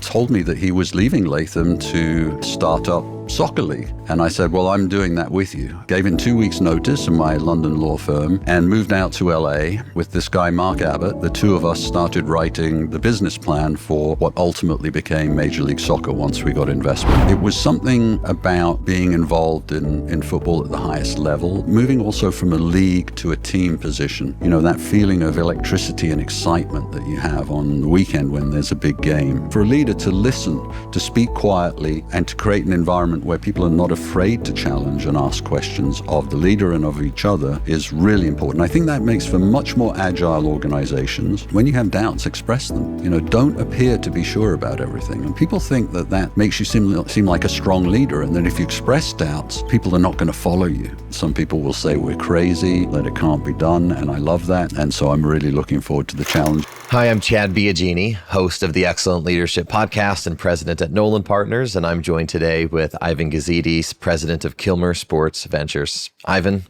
told me that he was leaving Latham to start up soccer league. And I said, well, I'm doing that with you. Gave him 2 weeks notice in my London law firm and moved out to LA with this guy, Mark Abbott. The two of us started writing the business plan for what ultimately became Major League Soccer once we got investment. It was something about being involved in football at the highest level, moving also from a league to a team position. You know, that feeling of electricity and excitement that you have on the weekend when there's a big game. For a leader to listen, to speak quietly, and to create an environment where people are not afraid to challenge and ask questions of the leader and of each other is really important. I think that makes for much more agile organizations. When you have doubts, express them. You know, don't appear to be sure about everything. And people think that that makes you seem like a strong leader. And then if you express doubts, people are not going to follow you. Some people will say we're crazy, that it can't be done, and I love that. And so I'm really looking forward to the challenge. Hi, I'm Chad Biagini, host of the Excellent Leadership Podcast and president at Nolan Partners, and I'm joined today with Ivan Gazidis, president of Kilmer Sports Ventures. Ivan,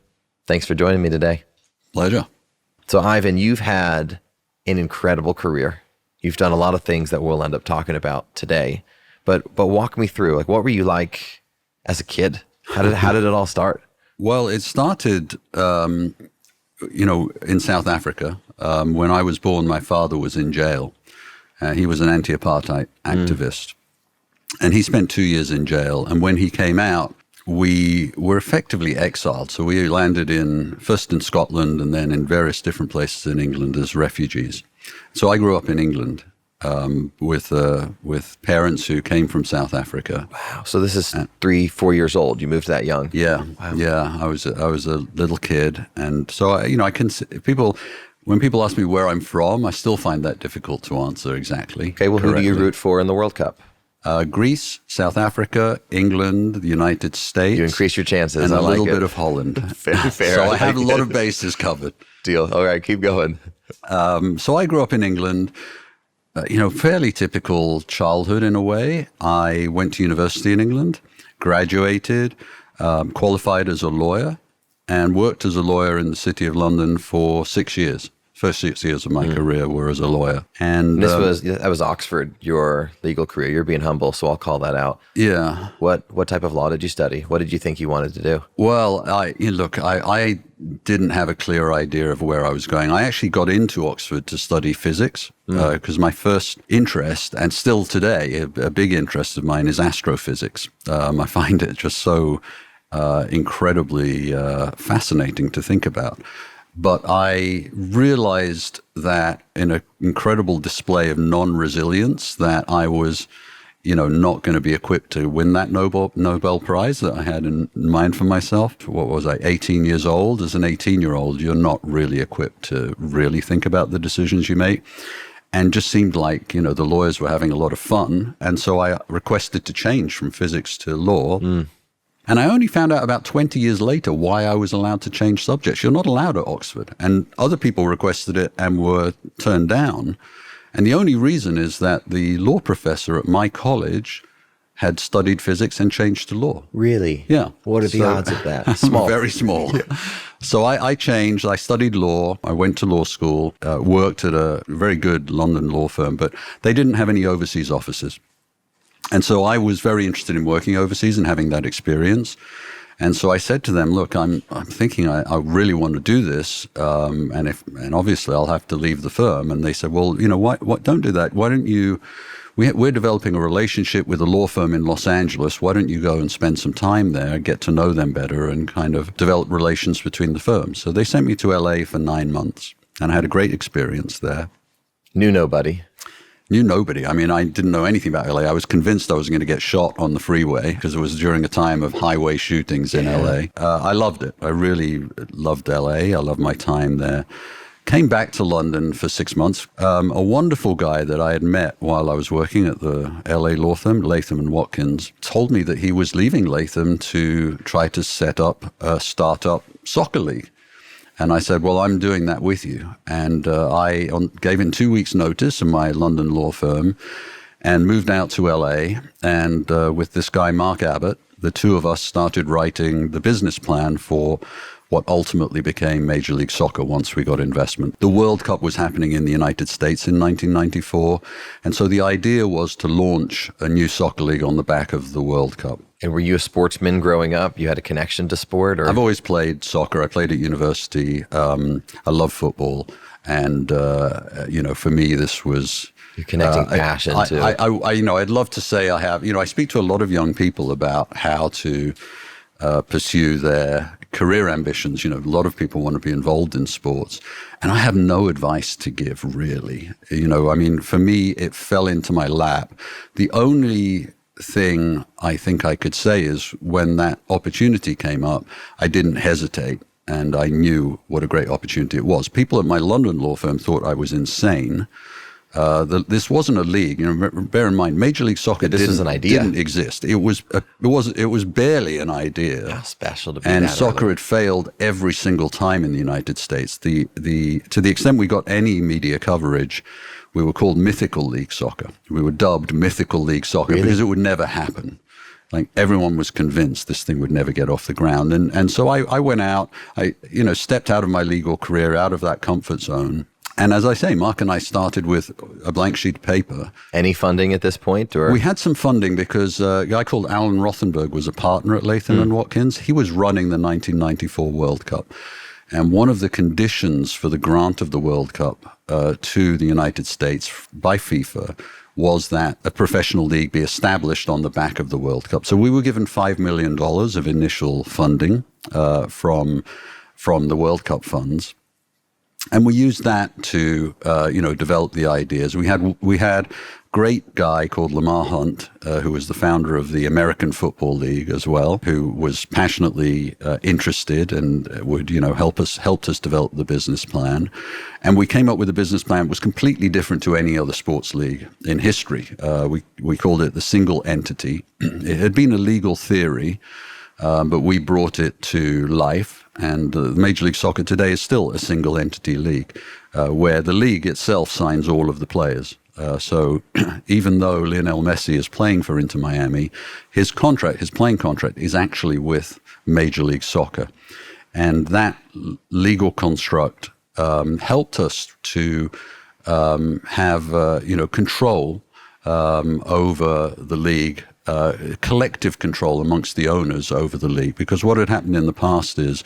thanks for joining me today. Pleasure. So Ivan, you've had an incredible career. You've done a lot of things that we'll end up talking about today, but walk me through, like, what were you like as a kid? How did it all start? Well, it started, in South Africa. When I was born, my father was in jail. He was an anti-apartheid activist. And he spent 2 years in jail. And when he came out, we were effectively exiled. So we landed first in Scotland and then in various different places in England as refugees. So I grew up in England with parents who came from South Africa. Wow. So this is 3-4 years old. You moved that young. Yeah. Wow. Yeah. I was a little kid. And so, when people ask me where I'm from, I still find that difficult to answer exactly. Okay. Well, correctly. Who do you root for in the World Cup? Greece, South Africa, England, the United States. You increase your chances. And a little bit of Holland. Fair. So I have a lot of bases covered. Deal. All right, keep going. So I grew up in England, fairly typical childhood in a way. I went to university in England, graduated, qualified as a lawyer, and worked as a lawyer in the City of London for 6 years. First 6 years of my career were as a lawyer. And that was Oxford, your legal career. You're being humble, so I'll call that out. Yeah. What type of law did you study? What did you think you wanted to do? Well, I didn't have a clear idea of where I was going. I actually got into Oxford to study physics because my first interest, and still today, a big interest of mine is astrophysics. I find it just so incredibly fascinating to think about. But I realized that in an incredible display of non-resilience that I was, not going to be equipped to win that Nobel Prize that I had in mind for myself. What was I, 18 years old? As an 18-year-old, you're not really equipped to really think about the decisions you make. And just seemed like, the lawyers were having a lot of fun. And so I requested to change from physics to law. And I only found out about 20 years later why I was allowed to change subjects. You're not allowed at Oxford. And other people requested it and were turned down. And the only reason is that the law professor at my college had studied physics and changed to law. Really? Yeah. What are the odds of that? Small. Very small. Yeah. So I changed. I studied law. I went to law school, worked at a very good London law firm, but they didn't have any overseas offices. And so I was very interested in working overseas and having that experience. And so I said to them, look, I'm thinking I really want to do this. And obviously I'll have to leave the firm. And they said, well, why don't do that. Why don't you, we're developing a relationship with a law firm in Los Angeles. Why don't you go and spend some time there, get to know them better and kind of develop relations between the firms. So they sent me to LA for 9 months and I had a great experience there. Knew nobody. Knew nobody. I mean, I didn't know anything about LA. I was convinced I was going to get shot on the freeway because it was during a time of highway shootings in LA. I loved it. I really loved LA. I loved my time there. Came back to London for 6 months. A wonderful guy that I had met while I was working at the LA law firm, Latham & Watkins, told me that he was leaving Latham to try to set up a startup soccer league. And I said, well, I'm doing that with you. And I gave him 2 weeks notice in my London law firm and moved out to LA. And with this guy, Mark Abbott, the two of us started writing the business plan for what ultimately became Major League Soccer once we got investment. The World Cup was happening in the United States in 1994, and so the idea was to launch a new soccer league on the back of the World Cup. And were you a sportsman growing up? You had a connection to sport? Or? I've always played soccer. I played at university. I love football, and for me, this was... You're connecting passion to... I'd love to say I have... I speak to a lot of young people about how to pursue their career ambitions. A lot of people want to be involved in sports, and I have no advice to give, really. For me, it fell into my lap. The only thing I think I could say is when that opportunity came up, I didn't hesitate, and I knew what a great opportunity it was. People at my London law firm thought I was insane. This wasn't a league. Bear in mind, Major League Soccer didn't exist. It was barely an idea. How special to be and that soccer early. had failed every single time in the United States. To the extent we got any media coverage, we were called Mythical League Soccer. We were dubbed Mythical League Soccer because it would never happen. Like, everyone was convinced this thing would never get off the ground. And so I went out, stepped out of my legal career, out of that comfort zone. And as I say, Mark and I started with a blank sheet of paper. Any funding at this point? Or We had some funding because a guy called Alan Rothenberg was a partner at Latham and Watkins. He was running the 1994 World Cup. And one of the conditions for the grant of the World Cup to the United States by FIFA was that a professional league be established on the back of the World Cup. So we were given $5 million of initial funding from the World Cup funds. And we used that to, develop the ideas. We had a great guy called Lamar Hunt, who was the founder of the American Football League as well, who was passionately interested and would, helped us develop the business plan. And we came up with a business plan that was completely different to any other sports league in history. We called it the single entity. It had been a legal theory, but we brought it to life. And Major League Soccer today is still a single entity league where the league itself signs all of the players. So even though Lionel Messi is playing for Inter Miami, his playing contract is actually with Major League Soccer. And that legal construct helped us to have control over the league, collective control amongst the owners over the league. Because what had happened in the past is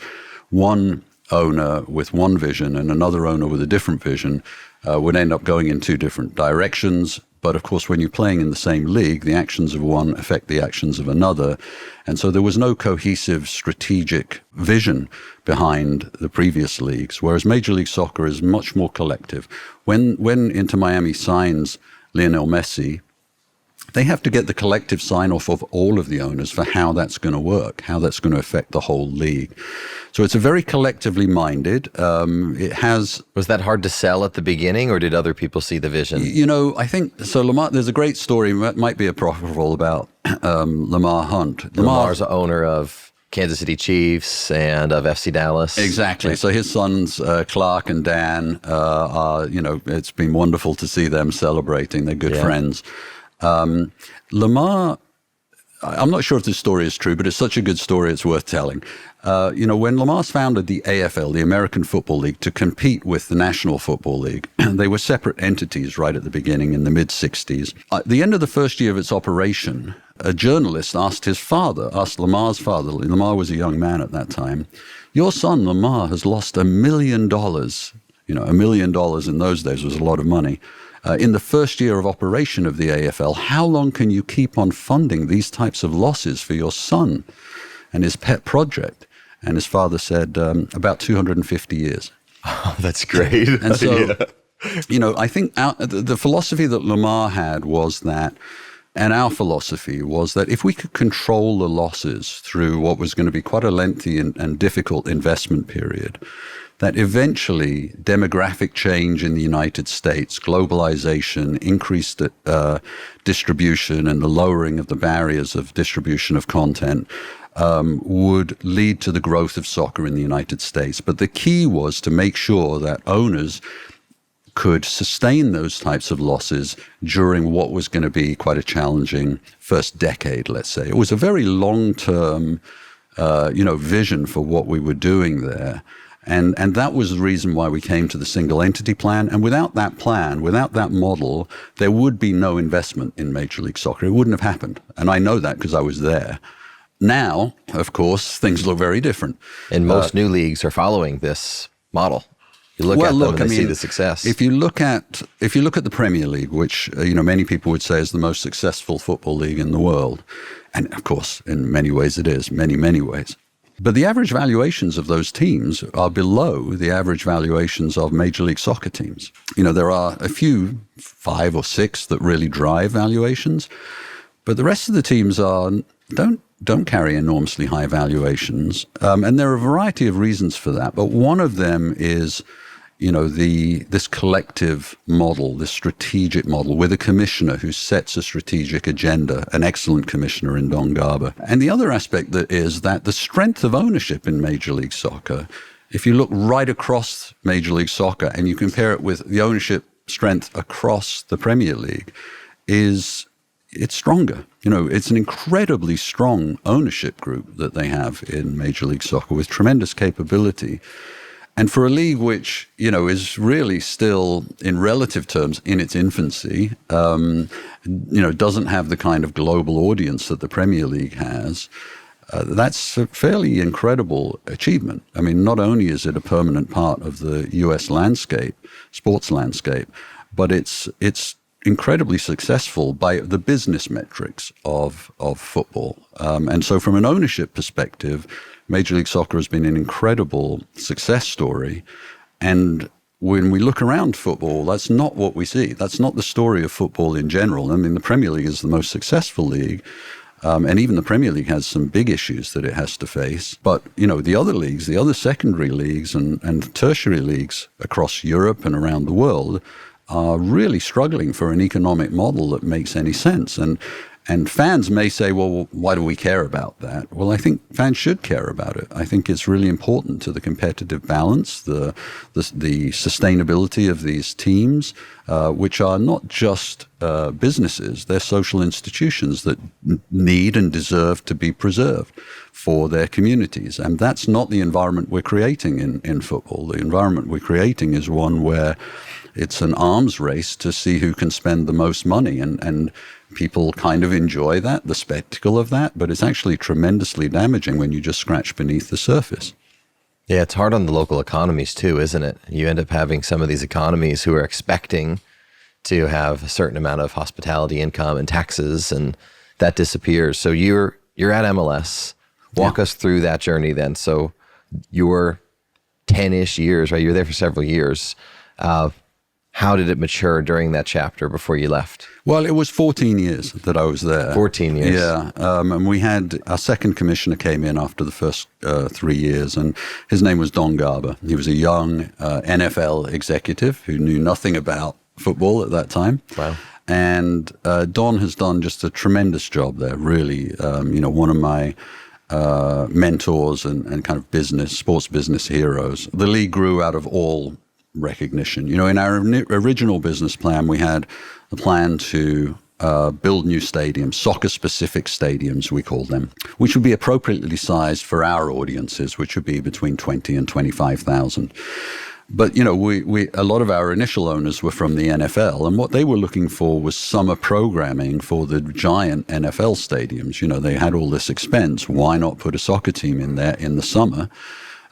one owner with one vision and another owner with a different vision would end up going in two different directions. But of course, when you're playing in the same league, the actions of one affect the actions of another. And so there was no cohesive strategic vision behind the previous leagues, whereas Major League Soccer is much more collective. When Inter Miami signs Lionel Messi, they have to get the collective sign-off of all of the owners for how that's going to work, how that's going to affect the whole league. So it's a very collectively minded. Was that hard to sell at the beginning, or did other people see the vision? I think so. Lamar, there's a great story, might be apocryphal, about Lamar Hunt. Lamar's the owner of Kansas City Chiefs and of FC Dallas. Exactly. Yeah. So his sons, Clark and Dan, it's been wonderful to see them celebrating. They're good friends. Lamar, I'm not sure if this story is true, but it's such a good story, it's worth telling. When Lamar's founded the AFL, the American Football League, to compete with the National Football League, they were separate entities right at the beginning in the mid-'60s. At the end of the first year of its operation, a journalist asked Lamar's father, Lamar was a young man at that time, "Your son, Lamar, has lost $1 million." $1 million in those days was a lot of money. In the first year of operation of the AFL, how long can you keep on funding these types of losses for your son and his pet project? And his father said, about 250 years. Oh, that's great. And so, I think the philosophy that Lamar had was that, and our philosophy was that if we could control the losses through what was going to be quite a lengthy and difficult investment period, that eventually demographic change in the United States, globalization, increased distribution, and the lowering of the barriers of distribution of content would lead to the growth of soccer in the United States. But the key was to make sure that owners could sustain those types of losses during what was going to be quite a challenging first decade, let's say. It was a very long-term vision for what we were doing there. And that was the reason why we came to the single entity plan. And without that plan, without that model, there would be no investment in Major League Soccer. It wouldn't have happened. And I know that because I was there. Now, of course, things look very different. And most new leagues are following this model. You look at them and see the success. If you look at the Premier League, which many people would say is the most successful football league in the world, and of course, in many ways it is, many ways. But the average valuations of those teams are below the average valuations of Major League Soccer teams. There are a few, 5 or 6, that really drive valuations, but the rest of the teams don't carry enormously high valuations. And there are a variety of reasons for that. But one of them is, this collective model, this strategic model with a commissioner who sets a strategic agenda, an excellent commissioner in Don Garber. And the other aspect that is that the strength of ownership in Major League Soccer, if you look right across Major League Soccer and you compare it with the ownership strength across the Premier League, it's stronger. It's an incredibly strong ownership group that they have in Major League Soccer with tremendous capability. And for a league which, is really still, in relative terms, in its infancy, doesn't have the kind of global audience that the Premier League has, that's a fairly incredible achievement. I mean, not only is it a permanent part of the U.S. landscape, sports landscape, but it's incredibly successful by the business metrics of football. And so from an ownership perspective, Major League Soccer has been an incredible success story. And when we look around football, that's not what we see. That's not the story of football in general. I mean, the Premier League is the most successful league. And even the Premier League has some big issues that it has to face. But, the other leagues, the other secondary leagues and tertiary leagues across Europe and around the world are really struggling for an economic model that makes any sense. And fans may say, well, why do we care about that? Well, I think fans should care about it. I think it's really important to the competitive balance, the sustainability of these teams, which are not just businesses, they're social institutions that need and deserve to be preserved for their communities. And that's not the environment we're creating in football. The environment we're creating is one where it's an arms race to see who can spend the most money. And people kind of enjoy that, the spectacle of that, but it's actually tremendously damaging when you just scratch beneath the surface. Yeah, it's hard on the local economies too, isn't it? You end up having some of these economies who are expecting to have a certain amount of hospitality income and taxes, and that disappears. So you're at MLS. Walk us through that journey then. So your 10-ish years, right? You're there for several years. How did it mature during that chapter before you left? Well, it was 14 years that I was there. 14 years. Yeah. And we had our second commissioner came in after the first 3 years, and his name was Don Garber. He was a young NFL executive who knew nothing about football at that time. Wow. And Don has done just a tremendous job there, really. One of my mentors and kind of sports business heroes. The league grew out of all recognition. In our original business plan, we had a plan to build new stadiums, soccer-specific stadiums, we call them, which would be appropriately sized for our audiences, which would be between 20 and 25,000. But, a lot of our initial owners were from the NFL, and what they were looking for was summer programming for the giant NFL stadiums. They had all this expense. Why not put a soccer team in there in the summer?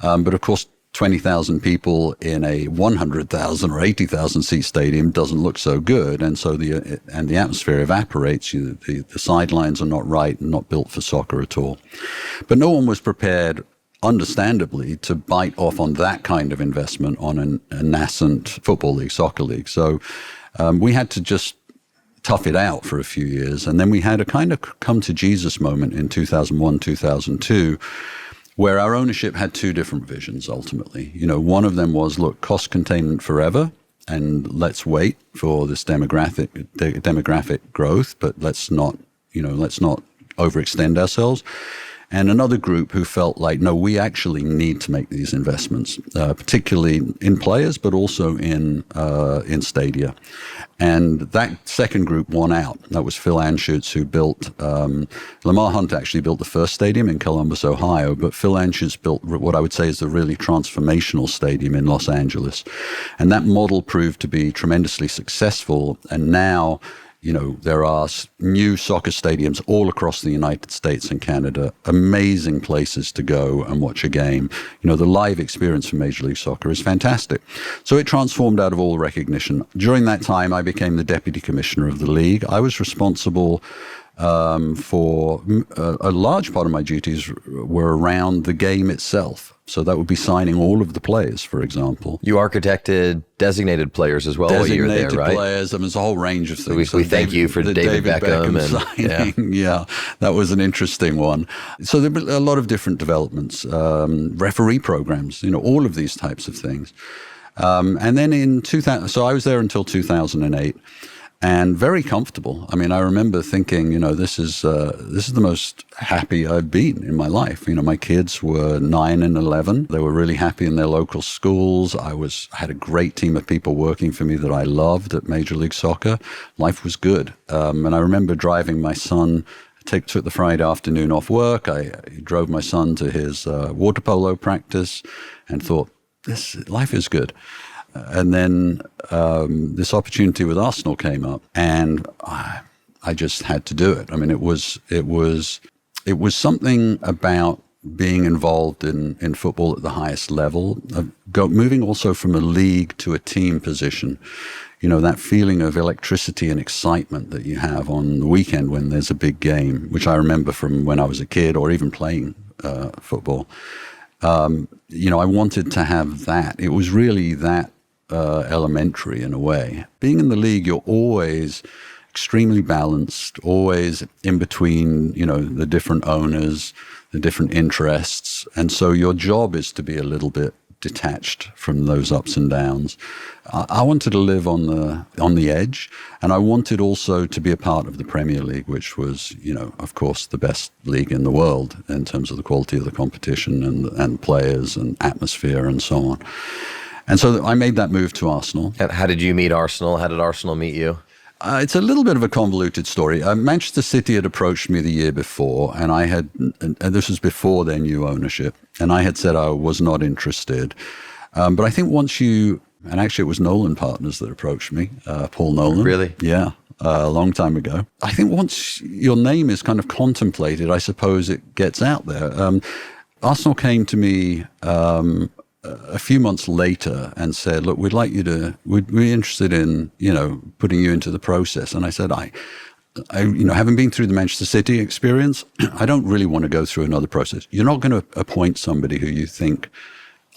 But of course, 20,000 people in a 100,000 or 80,000 seat stadium doesn't look so good, and so the atmosphere evaporates. The sidelines are not right and not built for soccer at all. But no one was prepared, understandably, to bite off on that kind of investment on a nascent football league, soccer league. So we had to just tough it out for a few years, and then we had a kind of come to Jesus moment in 2001, 2002. Where our ownership had two different visions, ultimately. One of them was, look, cost containment forever, and let's wait for this demographic growth, but let's not overextend ourselves. and another group who felt like, no, we actually need to make these investments, particularly in players, but also in stadia. And that second group won out. That was Phil Anschutz, who built, Lamar Hunt actually built the first stadium in Columbus, Ohio, but Phil Anschutz built what I would say is the really transformational stadium in Los Angeles. And that model proved to be tremendously successful. And now, there are new soccer stadiums all across the United States and Canada, amazing places to go and watch a game. The live experience for Major League Soccer is fantastic. So it transformed out of all recognition. During that time, I became the deputy commissioner of the league. I was responsible for a large part of my duties were around the game itself. So that would be signing all of the players, for example. You architected designated players as well while you were there, right? Designated players. There's a whole range of things. We thank you for David Beckham signing. Yeah, that was an interesting one. So there were a lot of different developments, referee programs, all of these types of things. And then in 2000, so I was there until 2008. And very comfortable. I mean, I remember thinking, this is the most happy I've been in my life. My kids were 9 and 11. They were really happy in their local schools. I had a great team of people working for me that I loved at Major League Soccer. Life was good. And I remember driving my son. Took the Friday afternoon off work. I drove my son to his water polo practice, and thought, life is good. And then this opportunity with Arsenal came up, and I just had to do it. I mean, it was something about being involved in football at the highest level, moving also from a league to a team position. That feeling of electricity and excitement that you have on the weekend when there's a big game, which I remember from when I was a kid or even playing football. I wanted to have that. It was really that elementary in a way. Being in the league, you're always extremely balanced, always in between, the different owners, the different interests. And so your job is to be a little bit detached from those ups and downs. I wanted to live on the edge, and I wanted also to be a part of the Premier League, which was, of course, the best league in the world in terms of the quality of the competition and players and atmosphere and so on. And so I made that move to Arsenal. How did you meet Arsenal? How did Arsenal meet you? It's a little bit of a convoluted story. Manchester City had approached me the year before, and and this was before their new ownership, and I had said I was not interested. But I think and actually it was Nolan Partners that approached me, Paul Nolan. Really? Yeah, a long time ago. I think once your name is kind of contemplated, I suppose it gets out there. Arsenal came to me a few months later and said, look, we'd be interested in, putting you into the process. And I said, I having been through the Manchester City experience, I don't really want to go through another process. You're not going to appoint somebody who you think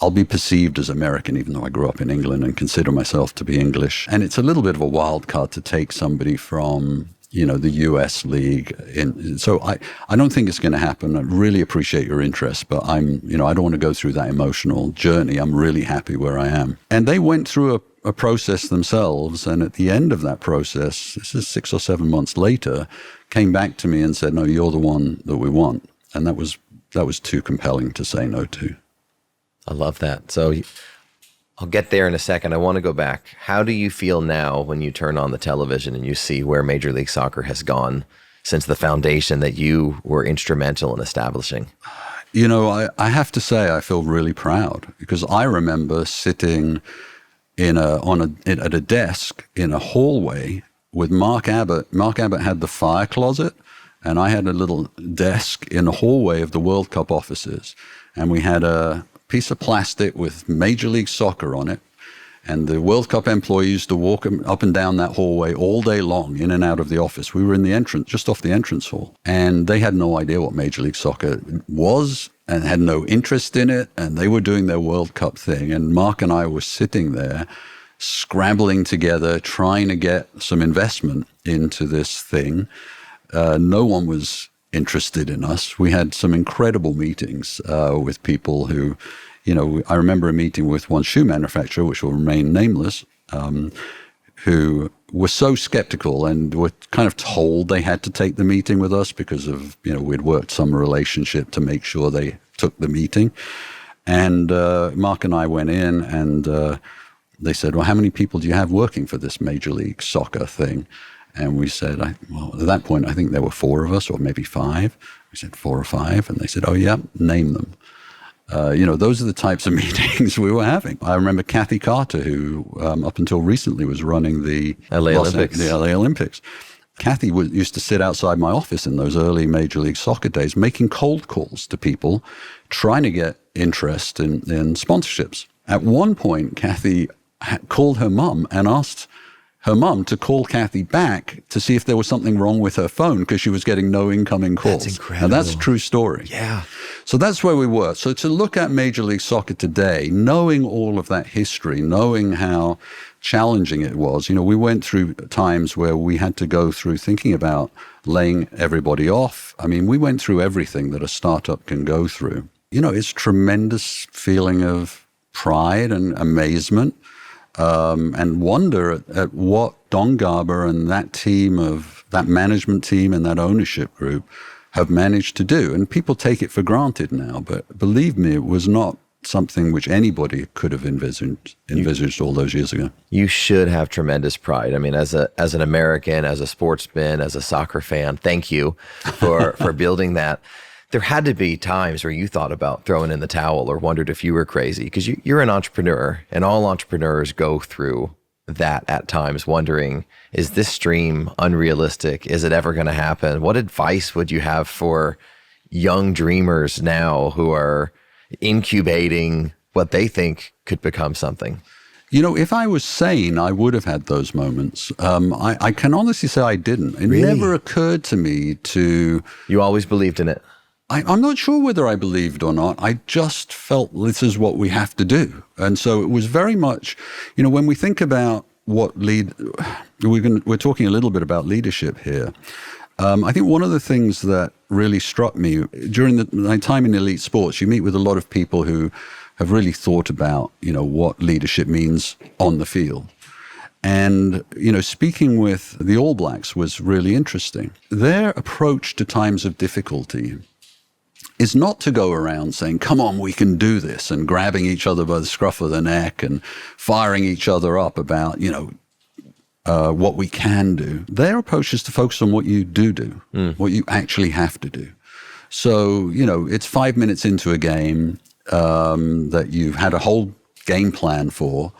I'll be perceived as American, even though I grew up in England and consider myself to be English. And it's a little bit of a wild card to take somebody from, the US league. So I don't think it's going to happen. I really appreciate your interest, but I don't want to go through that emotional journey. I'm really happy where I am. And they went through a process themselves. And at the end of that process, this is 6 or 7 months later, came back to me and said, no, you're the one that we want. And that was too compelling to say no to. I love that. So I'll get there in a second. I want to go back. How do you feel now when you turn on the television and you see where Major League Soccer has gone since the foundation that you were instrumental in establishing? I have to say I feel really proud, because I remember sitting at a desk in a hallway with Mark Abbott. Mark Abbott had the fire closet, and I had a little desk in the hallway of the World Cup offices, and we had a piece of plastic with Major League Soccer on it, and the World Cup employees used to walk up and down that hallway all day long, in and out of the office. We were in the entrance, just off the entrance hall, and they had no idea what Major League Soccer was and had no interest in it, and they were doing their World Cup thing, and Mark and I were sitting there scrabbling together, trying to get some investment into this thing. No one was interested in us. We had some incredible meetings with people who, I remember a meeting with one shoe manufacturer, which will remain nameless, who were so skeptical and were kind of told they had to take the meeting with us because of, we'd worked some relationship to make sure they took the meeting. And Mark and I went in and they said, well, how many people do you have working for this Major League Soccer thing? And we said, well, at that point, I think there were 4 of us or maybe 5. We said 4 or 5. And they said, oh, yeah, name them. Those are the types of meetings we were having. I remember Kathy Carter, who up until recently was running the LA Olympics. Kathy used to sit outside my office in those early Major League Soccer days, making cold calls to people, trying to get interest in sponsorships. At one point, Kathy called her mum and asked her mum to call Kathy back to see if there was something wrong with her phone because she was getting no incoming calls. That's incredible. And that's a true story. Yeah. So that's where we were. So to look at Major League Soccer today, knowing all of that history, knowing how challenging it was, we went through times where we had to go through thinking about laying everybody off. I mean, we went through everything that a startup can go through. It's a tremendous feeling of pride and amazement. And wonder at what Don Garber and that management team and that ownership group have managed to do. And people take it for granted now, but believe me, it was not something which anybody could have envisaged all those years ago. You should have tremendous pride. I mean, as an American, as a sportsman, as a soccer fan, thank you for building that. There had to be times where you thought about throwing in the towel or wondered if you were crazy, because you're an entrepreneur, and all entrepreneurs go through that at times, wondering, is this dream unrealistic? Is it ever going to happen? What advice would you have for young dreamers now who are incubating what they think could become something? If I was sane, I would have had those moments. I can honestly say I didn't. It Really? never occurred to me to... You always believed in it. I'm not sure whether I believed or not. I just felt this is what we have to do. And so it was very much, when we think about we're talking a little bit about leadership here. I think one of the things that really struck me during my time in elite sports, you meet with a lot of people who have really thought about, what leadership means on the field. And, speaking with the All Blacks was really interesting. Their approach to times of difficulty is not to go around saying, come on, we can do this, and grabbing each other by the scruff of the neck and firing each other up about, what we can do. Their approach is to focus on what you do, what you actually have to do. So, it's 5 minutes into a game that you've had a whole game plan for,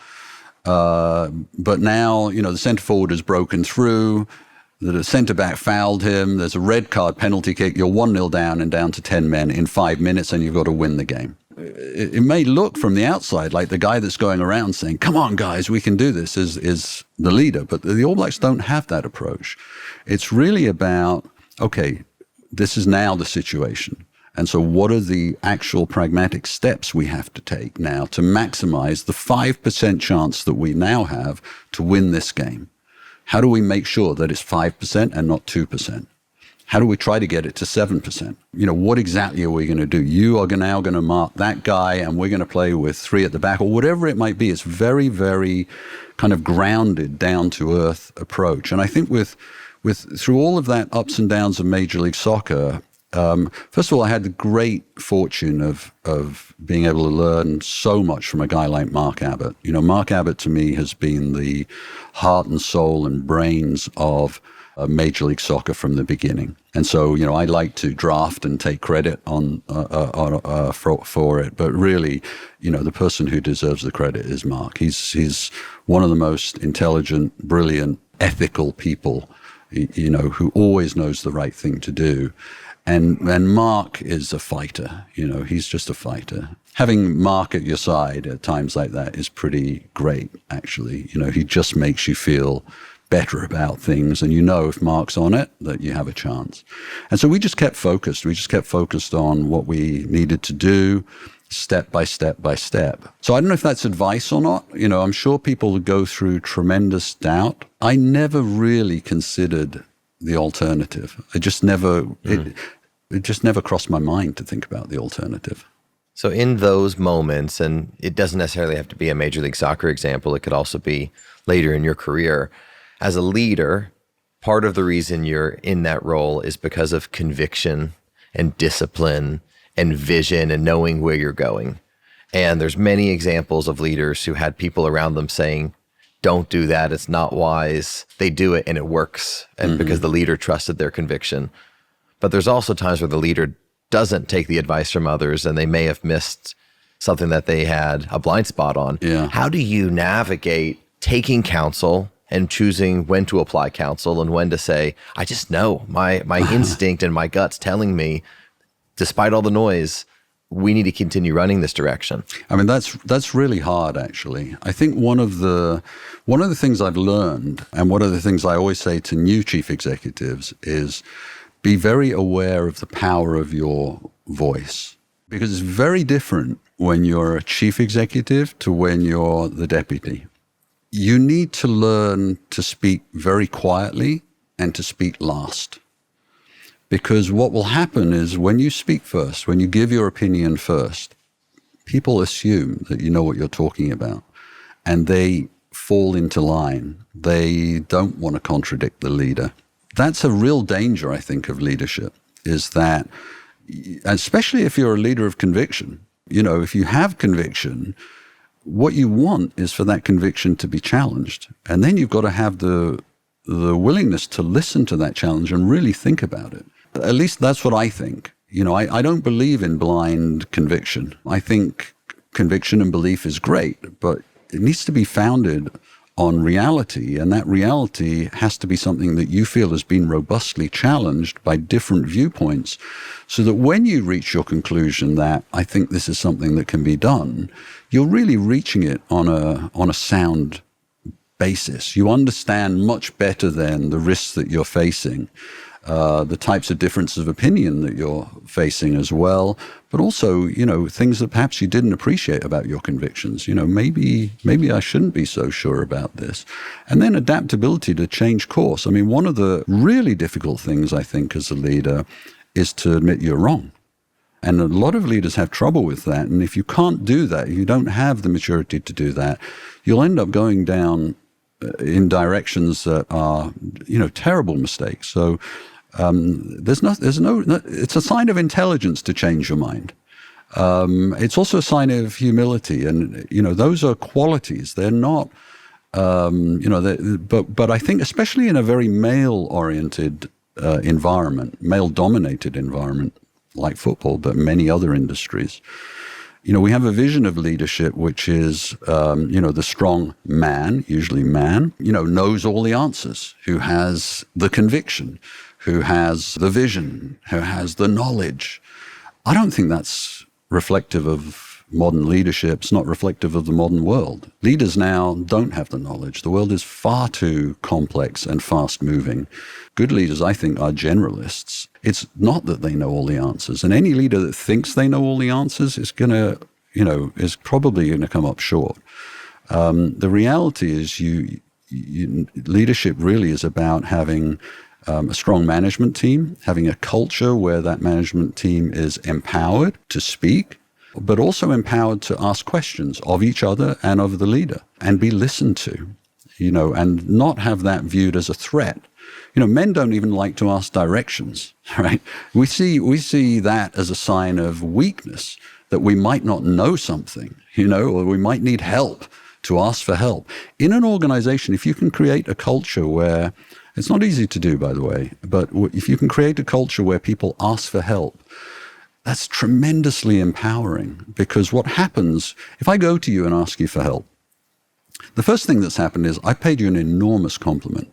but now, the center forward has broken through, the centre-back fouled him, there's a red card, penalty kick, you're 1-0 down and down to 10 men in 5 minutes, and you've got to win the game. It may look from the outside like the guy that's going around saying, come on, guys, we can do this, is the leader. But the All Blacks don't have that approach. It's really about, okay, this is now the situation. And so what are the actual pragmatic steps we have to take now to maximize the 5% chance that we now have to win this game? How do we make sure that it's 5% and not 2%? How do we try to get it to 7%? What exactly are we going to do? You are now going to mark that guy, and we're going to play with 3 at the back, or whatever it might be. It's very, very kind of grounded, down-to-earth approach. And I think through all of that ups and downs of Major League Soccer, first of all, I had the great fortune of being able to learn so much from a guy like Mark Abbott. Mark Abbott to me has been the heart and soul and brains of Major League Soccer from the beginning. And so, I like to draft and take credit for it, but really, the person who deserves the credit is Mark. He's one of the most intelligent, brilliant, ethical people, who always knows the right thing to do. And Mark is a fighter, he's just a fighter. Having Mark at your side at times like that is pretty great, actually. He just makes you feel better about things. And if Mark's on it, that you have a chance. And so we just kept focused. We just kept focused on what we needed to do, step by step by step. So I don't know if that's advice or not. I'm sure people would go through tremendous doubt. I never really considered the alternative. It just never crossed my mind to think about the alternative. So in those moments, and it doesn't necessarily have to be a Major League Soccer example, it could also be later in your career, as a leader, part of the reason you're in that role is because of conviction and discipline and vision and knowing where you're going. And there's many examples of leaders who had people around them saying, don't do that, it's not wise. They do it and it works, and because the leader trusted their conviction. But there's also times where the leader doesn't take the advice from others and they may have missed something that they had a blind spot on. Yeah. How do you navigate taking counsel and choosing when to apply counsel and when to say, I just know my instinct and my gut's telling me, despite all the noise, we need to continue running this direction? I mean, that's really hard, actually. I think one of the things I've learned, and one of the things I always say to new chief executives, is be very aware of the power of your voice, because it's very different when you're a chief executive to when you're the deputy. You need to learn to speak very quietly and to speak last. Because what will happen is when you speak first, when you give your opinion first, people assume that you know what you're talking about, and they fall into line. They don't want to contradict the leader. That's a real danger, I think, of leadership, is that, especially if you're a leader of conviction, if you have conviction, what you want is for that conviction to be challenged. And then you've got to have the willingness to listen to that challenge and really think about it. At least that's what I think. I don't believe in blind conviction. I think conviction and belief is great, but it needs to be founded on reality, and that reality has to be something that you feel has been robustly challenged by different viewpoints, so that when you reach your conclusion that I think this is something that can be done, you're really reaching it on a sound basis. You understand much better than the risks that you're facing, the types of differences of opinion that you're facing as well, but also, things that perhaps you didn't appreciate about your convictions. Maybe I shouldn't be so sure about this. And then adaptability to change course. I mean, one of the really difficult things, I think, as a leader is to admit you're wrong. And a lot of leaders have trouble with that. And if you can't do that, if you don't have the maturity to do that, you'll end up going down in directions that are, terrible mistakes. So it's a sign of intelligence to change your mind. It's also a sign of humility, and those are qualities. They're not, but I think especially in a very male-oriented environment, male-dominated environment like football, but many other industries, we have a vision of leadership which is, the strong man, usually man, knows all the answers, who has the conviction, who has the vision, who has the knowledge. I don't think that's reflective of modern leadership. It's not reflective of the modern world. Leaders now don't have the knowledge. The world is far too complex and fast-moving. Good leaders, I think, are generalists. It's not that they know all the answers. And any leader that thinks they know all the answers is is probably going to come up short. The reality is leadership really is about having a strong management team, having a culture where that management team is empowered to speak, but also empowered to ask questions of each other and of the leader and be listened to, and not have that viewed as a threat. Men don't even like to ask directions, right? We see that as a sign of weakness, that we might not know something, or we might need help, to ask for help. In an organization, if you can create a culture where, it's not easy to do, by the way, but if you can create a culture where people ask for help, that's tremendously empowering. Because what happens, if I go to you and ask you for help, the first thing that's happened is I paid you an enormous compliment.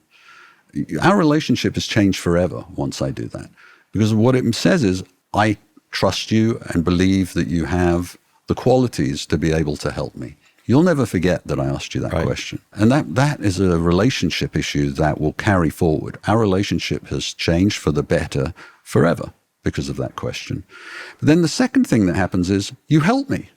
Our relationship has changed forever once I do that. Because what it says is, I trust you and believe that you have the qualities to be able to help me. You'll never forget that I asked you that question. And that is a relationship issue that will carry forward. Our relationship has changed for the better forever because of that question. But then the second thing that happens is you help me.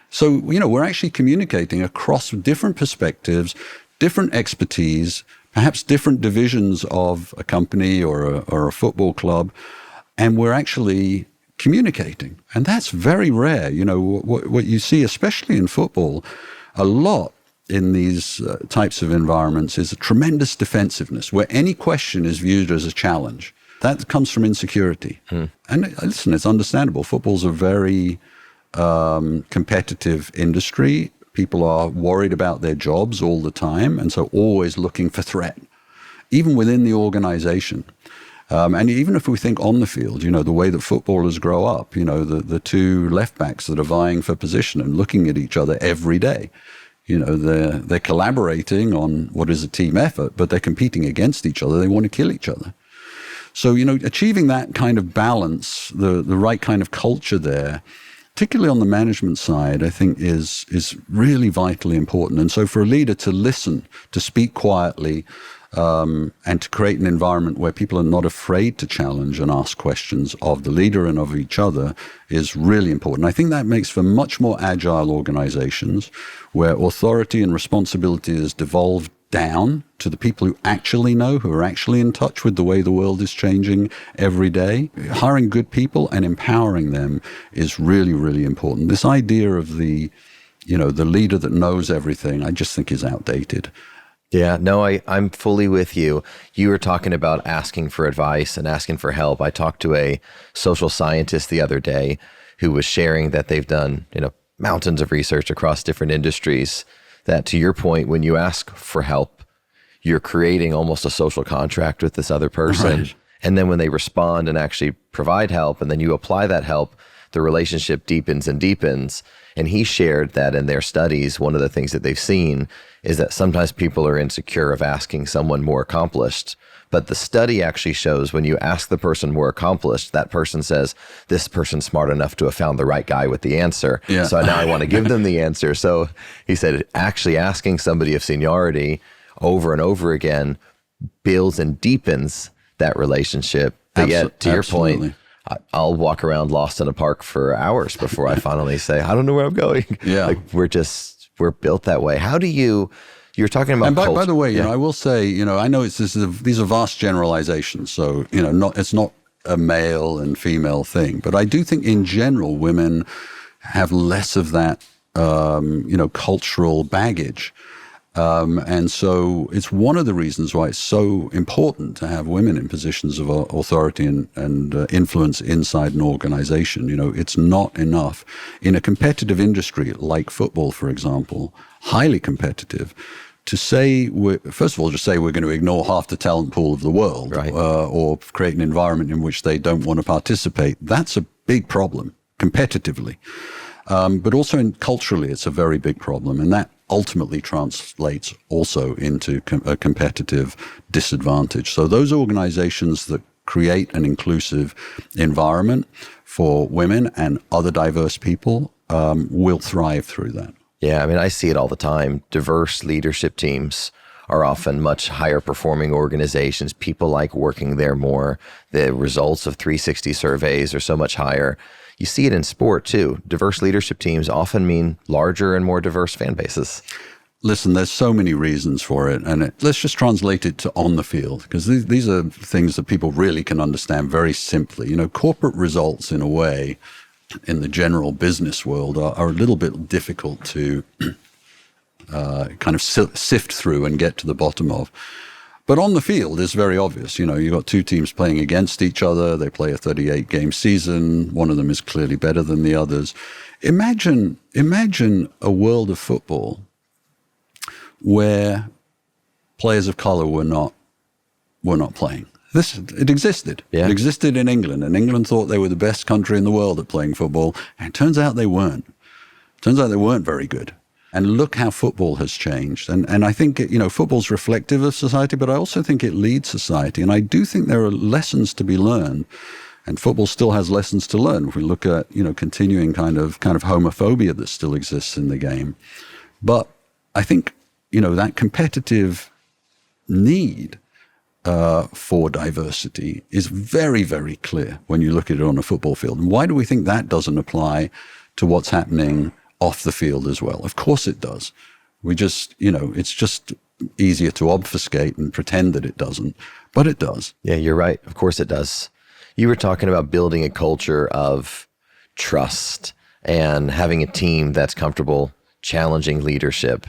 So, we're actually communicating across different perspectives, different expertise, perhaps different divisions of a company or a football club, and we're actually communicating. And that's very rare. You know, what you see, especially in football, a lot in these types of environments is a tremendous defensiveness where any question is viewed as a challenge. That comes from insecurity. And listen, it's understandable. Football's a very competitive industry. People are worried about their jobs all the time, and so always looking for threat, even within the organization. And even if we think on the field, you know, the way that footballers grow up, you know, the two left backs that are vying for position and looking at each other every day, you know, they're collaborating on what is a team effort, but they're competing against each other. They want to kill each other. So, you know, achieving that kind of balance, the right kind of culture there, particularly on the management side, I think is really vitally important. And so for a leader to listen, to speak quietly, and to create an environment where people are not afraid to challenge and ask questions of the leader and of each other is really important. I think that makes for much more agile organizations where authority and responsibility is devolved down to the people who actually know, who are actually in touch with the way the world is changing every day. Hiring good people and empowering them is really, really important. This idea of the leader that knows everything, I just think is outdated. Yeah, no, I'm fully with you. You were talking about asking for advice and asking for help. I talked to a social scientist the other day who was sharing that they've done, mountains of research across different industries, that to your point, when you ask for help, you're creating almost a social contract with this other person. Right. And then when they respond and actually provide help, and then you apply that help, the relationship deepens and deepens. And he shared that in their studies, one of the things that they've seen is that sometimes people are insecure of asking someone more accomplished. But the study actually shows when you ask the person more accomplished, that person says, this person's smart enough to have found the right guy with the answer. Yeah. So now I want to give them the answer. So he said, actually asking somebody of seniority over and over again builds and deepens that relationship. But yet, to your point, I'll walk around lost in a park for hours before I finally say, I don't know where I'm going. Yeah. Like we're built that way. How do you're talking about culture. And by the way, I will say, I know these are vast generalizations. So, it's not a male and female thing, but I do think in general, women have less of that, cultural baggage. And so it's one of the reasons why it's so important to have women in positions of authority and influence inside an organization. It's not enough in a competitive industry like football, for example, highly competitive, to say, first of all, just say we're going to ignore half the talent pool of the world, right, or create an environment in which they don't want to participate. That's a big problem competitively. But also culturally, it's a very big problem. And that ultimately translates also into a competitive disadvantage. So those organizations that create an inclusive environment for women and other diverse people will thrive through that. Yeah, I mean, I see it all the time. Diverse leadership teams are often much higher performing organizations. People like working there more. The results of 360 surveys are so much higher. You see it in sport too. Diverse leadership teams often mean larger and more diverse fan bases. Listen, there's so many reasons for it. And let's just translate it to on the field, because these are things that people really can understand very simply. Corporate results in a way in the general business world are a little bit difficult to kind of sift through and get to the bottom of. But on the field, it's very obvious. You've got two teams playing against each other. They play a 38-game season. One of them is clearly better than the others. Imagine a world of football where players of color were not playing. It existed. Yeah. It existed in England, and England thought they were the best country in the world at playing football, and it turns out they weren't. Turns out they weren't very good. And look how football has changed. And I think, football's reflective of society, but I also think it leads society. And I do think there are lessons to be learned, and football still has lessons to learn. If we look at, continuing kind of homophobia that still exists in the game. But I think, that competitive need for diversity is very, very clear when you look at it on a football field. And why do we think that doesn't apply to what's happening off the field as well? Of course it does. We just, it's just easier to obfuscate and pretend that it doesn't, but it does. Yeah, you're right. Of course it does. You were talking about building a culture of trust and having a team that's comfortable challenging leadership.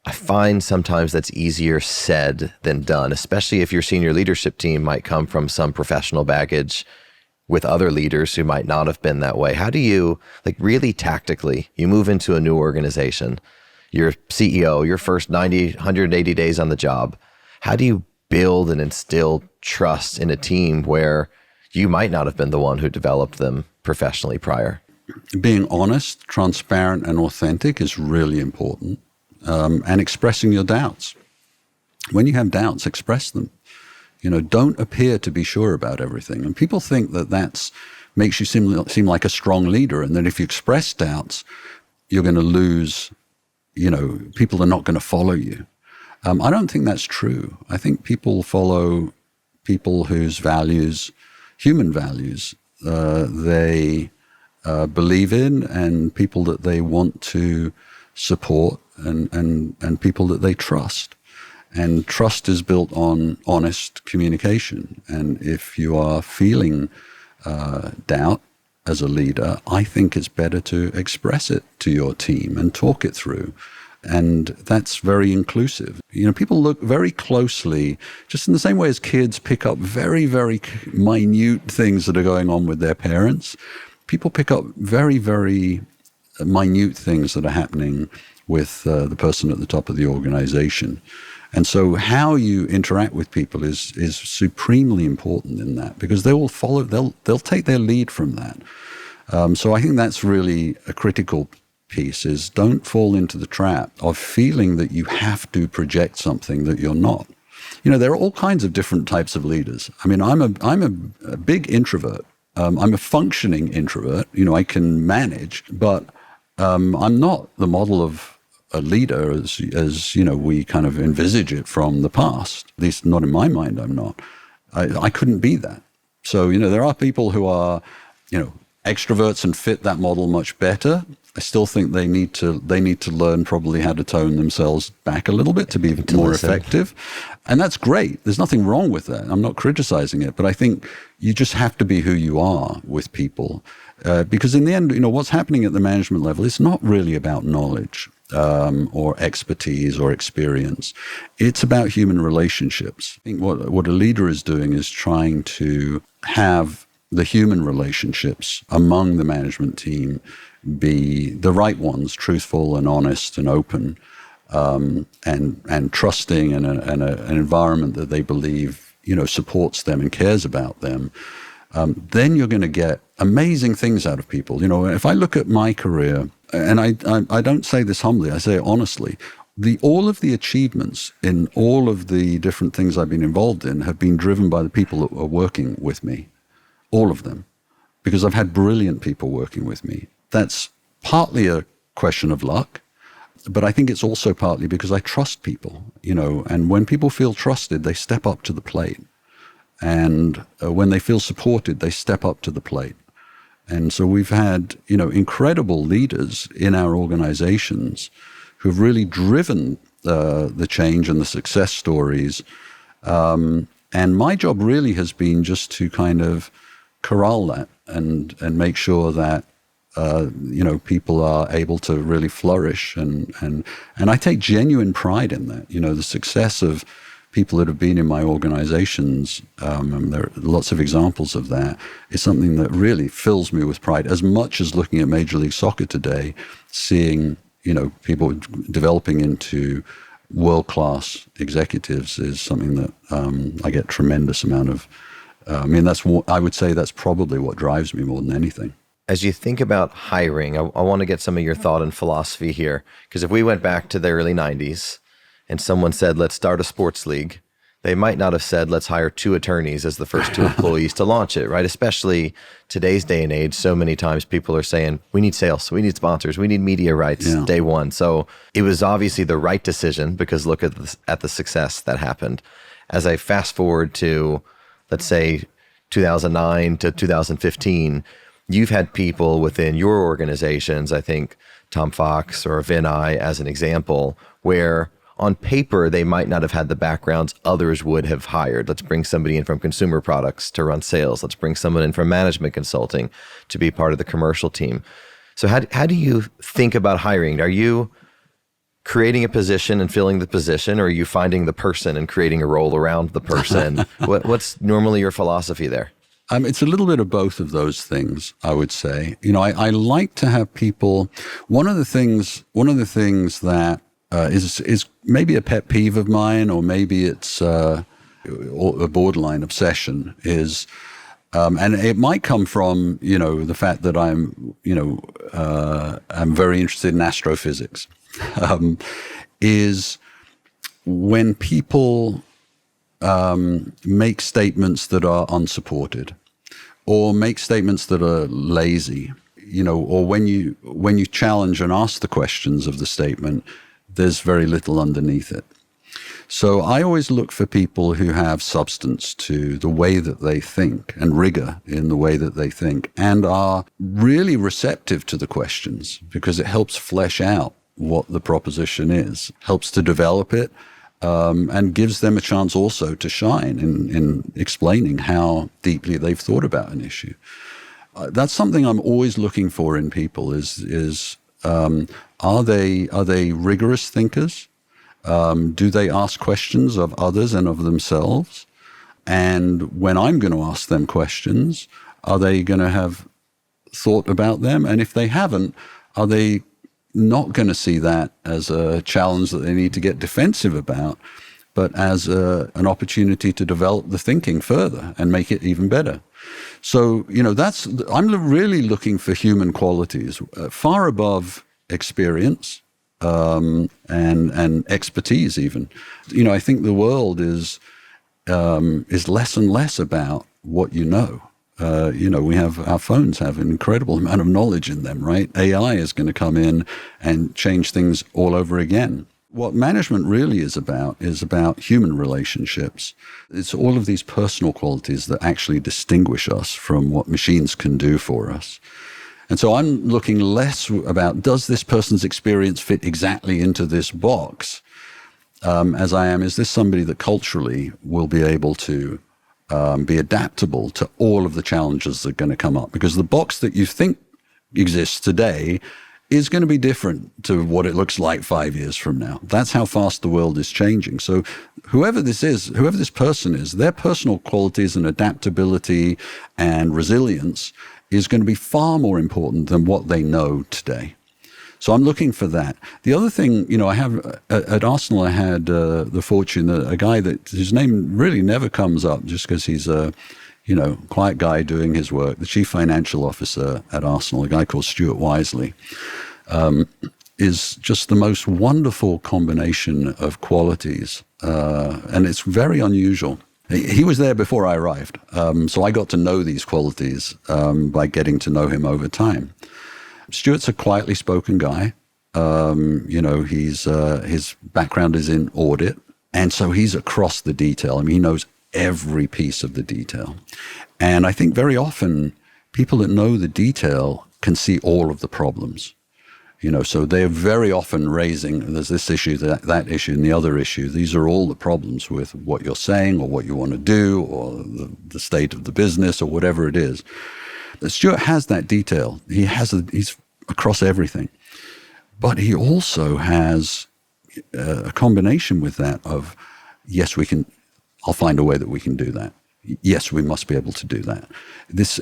I find sometimes that's easier said than done, especially if your senior leadership team might come from some professional baggage with other leaders who might not have been that way. How do you, like really tactically, you move into a new organization, you're CEO, your first 90, 180 days on the job. How do you build and instill trust in a team where you might not have been the one who developed them professionally prior? Being honest, transparent, and authentic is really important. And expressing your doubts. When you have doubts, express them. Don't appear to be sure about everything. And people think that makes you seem like a strong leader, and that if you express doubts, you're going to lose, people are not going to follow you. I don't think that's true. I think people follow people whose values, human values, they believe in, and people that they want to support, and people that they trust. And trust is built on honest communication. And if you are feeling doubt as a leader, I think it's better to express it to your team and talk it through. And that's very inclusive. People look very closely, just in the same way as kids pick up very, very minute things that are going on with their parents. People pick up very, very minute things that are happening with the person at the top of the organization. And so how you interact with people is supremely important in that, because they will follow, they'll take their lead from that. So I think that's really a critical piece, is don't fall into the trap of feeling that you have to project something that you're not. There are all kinds of different types of leaders. I mean, I'm a big introvert. I'm a functioning introvert. I can manage, but I'm not the model of a leader as we kind of envisage it from the past. At least not in my mind, I'm not. I couldn't be that. So, there are people who are, extroverts and fit that model much better. I still think they need to learn probably how to tone themselves back a little bit to be more effective. And that's great. There's nothing wrong with that. I'm not criticizing it, but I think you just have to be who you are with people. Because in the end, what's happening at the management level is not really about knowledge or expertise or experience. It's about human relationships. I think what a leader is doing is trying to have the human relationships among the management team be the right ones, truthful and honest and open, and trusting, and an environment that they believe supports them and cares about them. Then you're going to get amazing things out of people. If I look at my career, and I don't say this humbly, I say it honestly, all of the achievements in all of the different things I've been involved in have been driven by the people that are working with me, all of them, because I've had brilliant people working with me. That's partly a question of luck, but I think it's also partly because I trust people, and when people feel trusted, they step up to the plate. And when they feel supported, they step up to the plate. And so we've had, incredible leaders in our organizations who've really driven the change and the success stories. And my job really has been just to kind of corral that and make sure that, people are able to really flourish. And I take genuine pride in that. The success of people that have been in my organizations, and there are lots of examples of that, is something that really fills me with pride, as much as looking at Major League Soccer today, seeing, people developing into world-class executives is something that I get tremendous amount of. I would say that's probably what drives me more than anything. As you think about hiring, I want to get some of your thought and philosophy here, because if we went back to the early 90s, and someone said, let's start a sports league, they might not have said, let's hire 2 attorneys as the first 2 employees to launch it, right? Especially today's day and age, so many times people are saying, we need sales, we need sponsors, we need media rights day one. So it was obviously the right decision, because look at the success that happened. As I fast forward to, let's say, 2009 to 2015, you've had people within your organizations, I think Tom Fox or Vinay as an example, where on paper, they might not have had the backgrounds others would have hired. Let's bring somebody in from consumer products to run sales. Let's bring someone in from management consulting to be part of the commercial team. So how do you think about hiring? Are you creating a position and filling the position, or are you finding the person and creating a role around the person? What's normally your philosophy there? It's a little bit of both of those things, I would say. I like to have people. One of the things that is maybe a pet peeve of mine, or maybe it's a borderline obsession, is, and it might come from the fact that I'm very interested in astrophysics, is when people make statements that are unsupported, or make statements that are lazy, or when you challenge and ask the questions of the statement, there's very little underneath it. So I always look for people who have substance to the way that they think, and rigor in the way that they think, and are really receptive to the questions, because it helps flesh out what the proposition is, helps to develop it, and gives them a chance also to shine in explaining how deeply they've thought about an issue. That's something I'm always looking for in people is are they rigorous thinkers? Do they ask questions of others and of themselves? And when I'm going to ask them questions, are they going to have thought about them? And if they haven't, are they not going to see that as a challenge that they need to get defensive about, but as an opportunity to develop the thinking further and make it even better? So, I'm really looking for human qualities far above experience and expertise even. I think the world is less and less about what you know. Our phones have an incredible amount of knowledge in them, right? AI is going to come in and change things all over again. What management really is about human relationships. It's all of these personal qualities that actually distinguish us from what machines can do for us. And so I'm looking less about, does this person's experience fit exactly into this box, as I am, is this somebody that culturally will be able to be adaptable to all of the challenges that are going to come up? Because the box that you think exists today is going to be different to what it looks like 5 years from now. That's how fast the world is changing. So whoever this person is, their personal qualities and adaptability and resilience is going to be far more important than what they know today. So I'm looking for that. The other thing, I have at Arsenal, I had the fortune that a guy his name really never comes up just because he's a, quiet guy doing his work. The chief financial officer at Arsenal, a guy called Stuart Wisely, is just the most wonderful combination of qualities, and it's very unusual. He was there before I arrived, so I got to know these qualities by getting to know him over time. Stuart's a quietly spoken guy. His background is in audit, and so he's across the detail. He knows every piece of the detail. And I think very often people that know the detail can see all of the problems. So they're very often raising, there's this issue, that issue, and the other issue. These are all the problems with what you're saying or what you want to do or the state of the business or whatever it is. Stuart has that detail. He's across everything. But he also has a combination with that of, yes, I'll find a way that we can do that. Yes, we must be able to do that. It's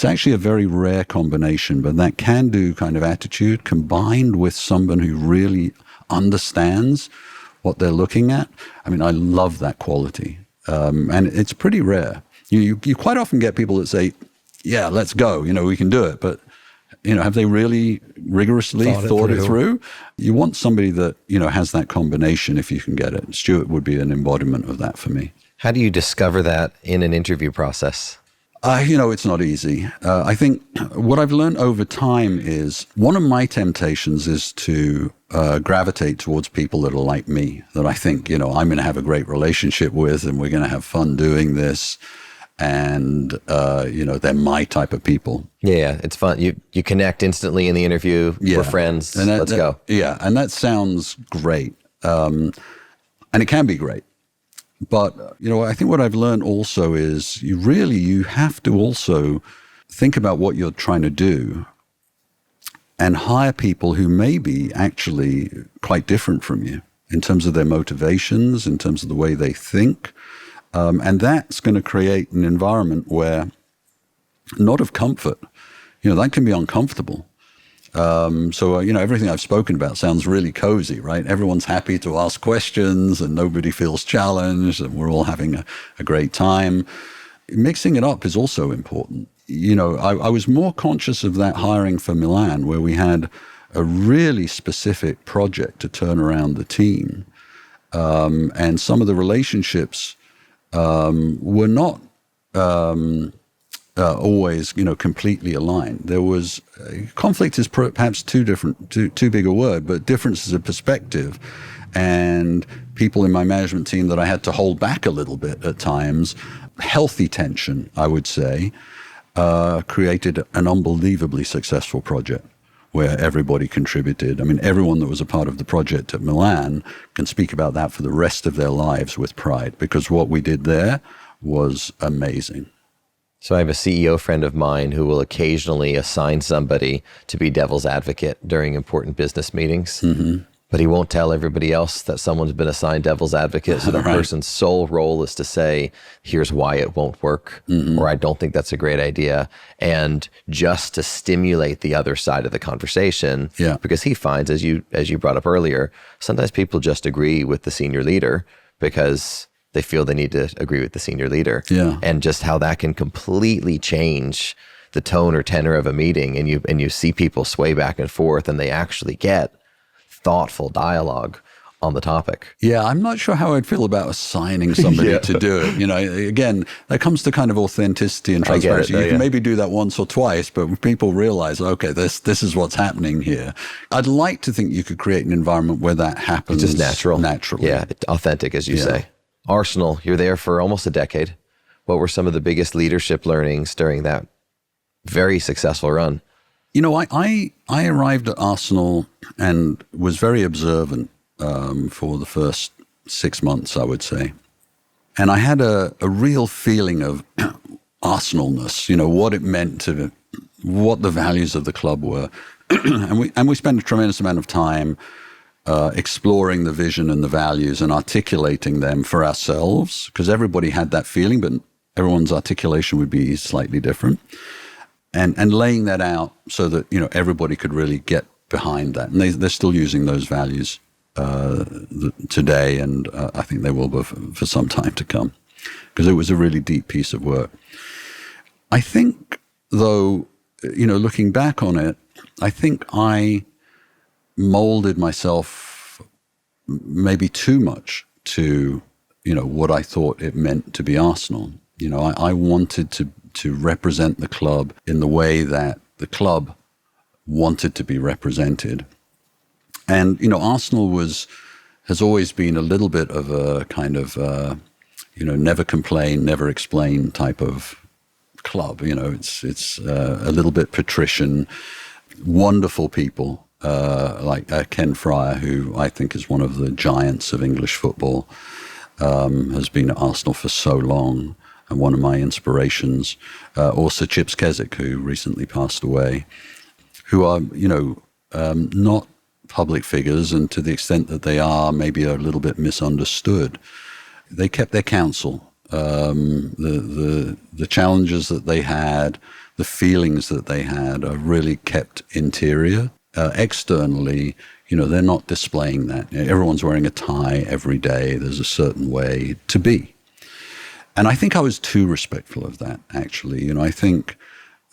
actually a very rare combination, but that can-do kind of attitude combined with someone who really understands what they're looking at. I love that quality. And it's pretty rare. You quite often get people that say, yeah, let's go, we can do it. But, have they really rigorously thought it through? You want somebody that, has that combination if you can get it. Stuart would be an embodiment of that for me. How do you discover that in an interview process? It's not easy. I think what I've learned over time is one of my temptations is to gravitate towards people that are like me, that I think, I'm going to have a great relationship with and we're going to have fun doing this. and they're my type of people. Yeah, it's fun. You connect instantly in the interview. We're friends. And Let's go. Yeah, and that sounds great, and it can be great. But I think what I've learned also is you have to also think about what you're trying to do, and hire people who may be actually quite different from you in terms of their motivations, in terms of the way they think. And that's going to create an environment where, not of comfort, that can be uncomfortable. So everything I've spoken about sounds really cozy, right? Everyone's happy to ask questions and nobody feels challenged and we're all having a great time. Mixing it up is also important. I was more conscious of that hiring for Milan, where we had a really specific project to turn around the team. And some of the relationships were not always, completely aligned. There was conflict is perhaps too big a word, but differences of perspective, and people in my management team that I had to hold back a little bit at times. Healthy tension, I would say, created an unbelievably successful project where everybody contributed. I mean, everyone that was a part of the project at Milan can speak about that for the rest of their lives with pride, because what we did there was amazing. So I have a CEO friend of mine who will occasionally assign somebody to be devil's advocate during important business meetings. Mm-hmm. But he won't tell everybody else that someone's been assigned devil's advocate. So the person's sole role is to say, here's why it won't work, or I don't think that's a great idea. And just to stimulate the other side of the conversation, because he finds, as you brought up earlier, sometimes people just agree with the senior leader because they feel they need to agree with the senior leader. Yeah. And just how that can completely change the tone or tenor of a meeting. And you see people sway back and forth, and they actually get thoughtful dialogue on the topic. Yeah, I'm not sure how I'd feel about assigning somebody to do it. Again, that comes to kind of authenticity and transparency. You can maybe do that once or twice, but when people realize, okay, this is what's happening here. I'd like to think you could create an environment where that happens. It's just naturally. Yeah, authentic, as you say. Arsenal, you're there for almost a decade. What were some of the biggest leadership learnings during that very successful run? I arrived at Arsenal and was very observant for the first 6 months, I would say. And I had a real feeling of Arsenalness, what it meant to, what the values of the club were. and we spent a tremendous amount of time exploring the vision and the values and articulating them for ourselves, because everybody had that feeling, but everyone's articulation would be slightly different. And laying that out so that, everybody could really get behind that. And they're still using those values today, and I think they will be for some time to come, because it was a really deep piece of work. I think, though, looking back on it, I think I molded myself maybe too much to, what I thought it meant to be Arsenal. I wanted to represent the club in the way that the club wanted to be represented. And, Arsenal has always been a little bit of a kind of, never complain, never explain type of club. It's a little bit patrician, wonderful people like Ken Fryer, who I think is one of the giants of English football, has been at Arsenal for so long, and one of my inspirations, or Sir Chips Keswick, who recently passed away, who are, not public figures, and to the extent that they are, maybe a little bit misunderstood. They kept their counsel. The challenges that they had, the feelings that they had are really kept interior. Externally, they're not displaying that. Everyone's wearing a tie every day. There's a certain way to be. And I think I was too respectful of that, actually. I think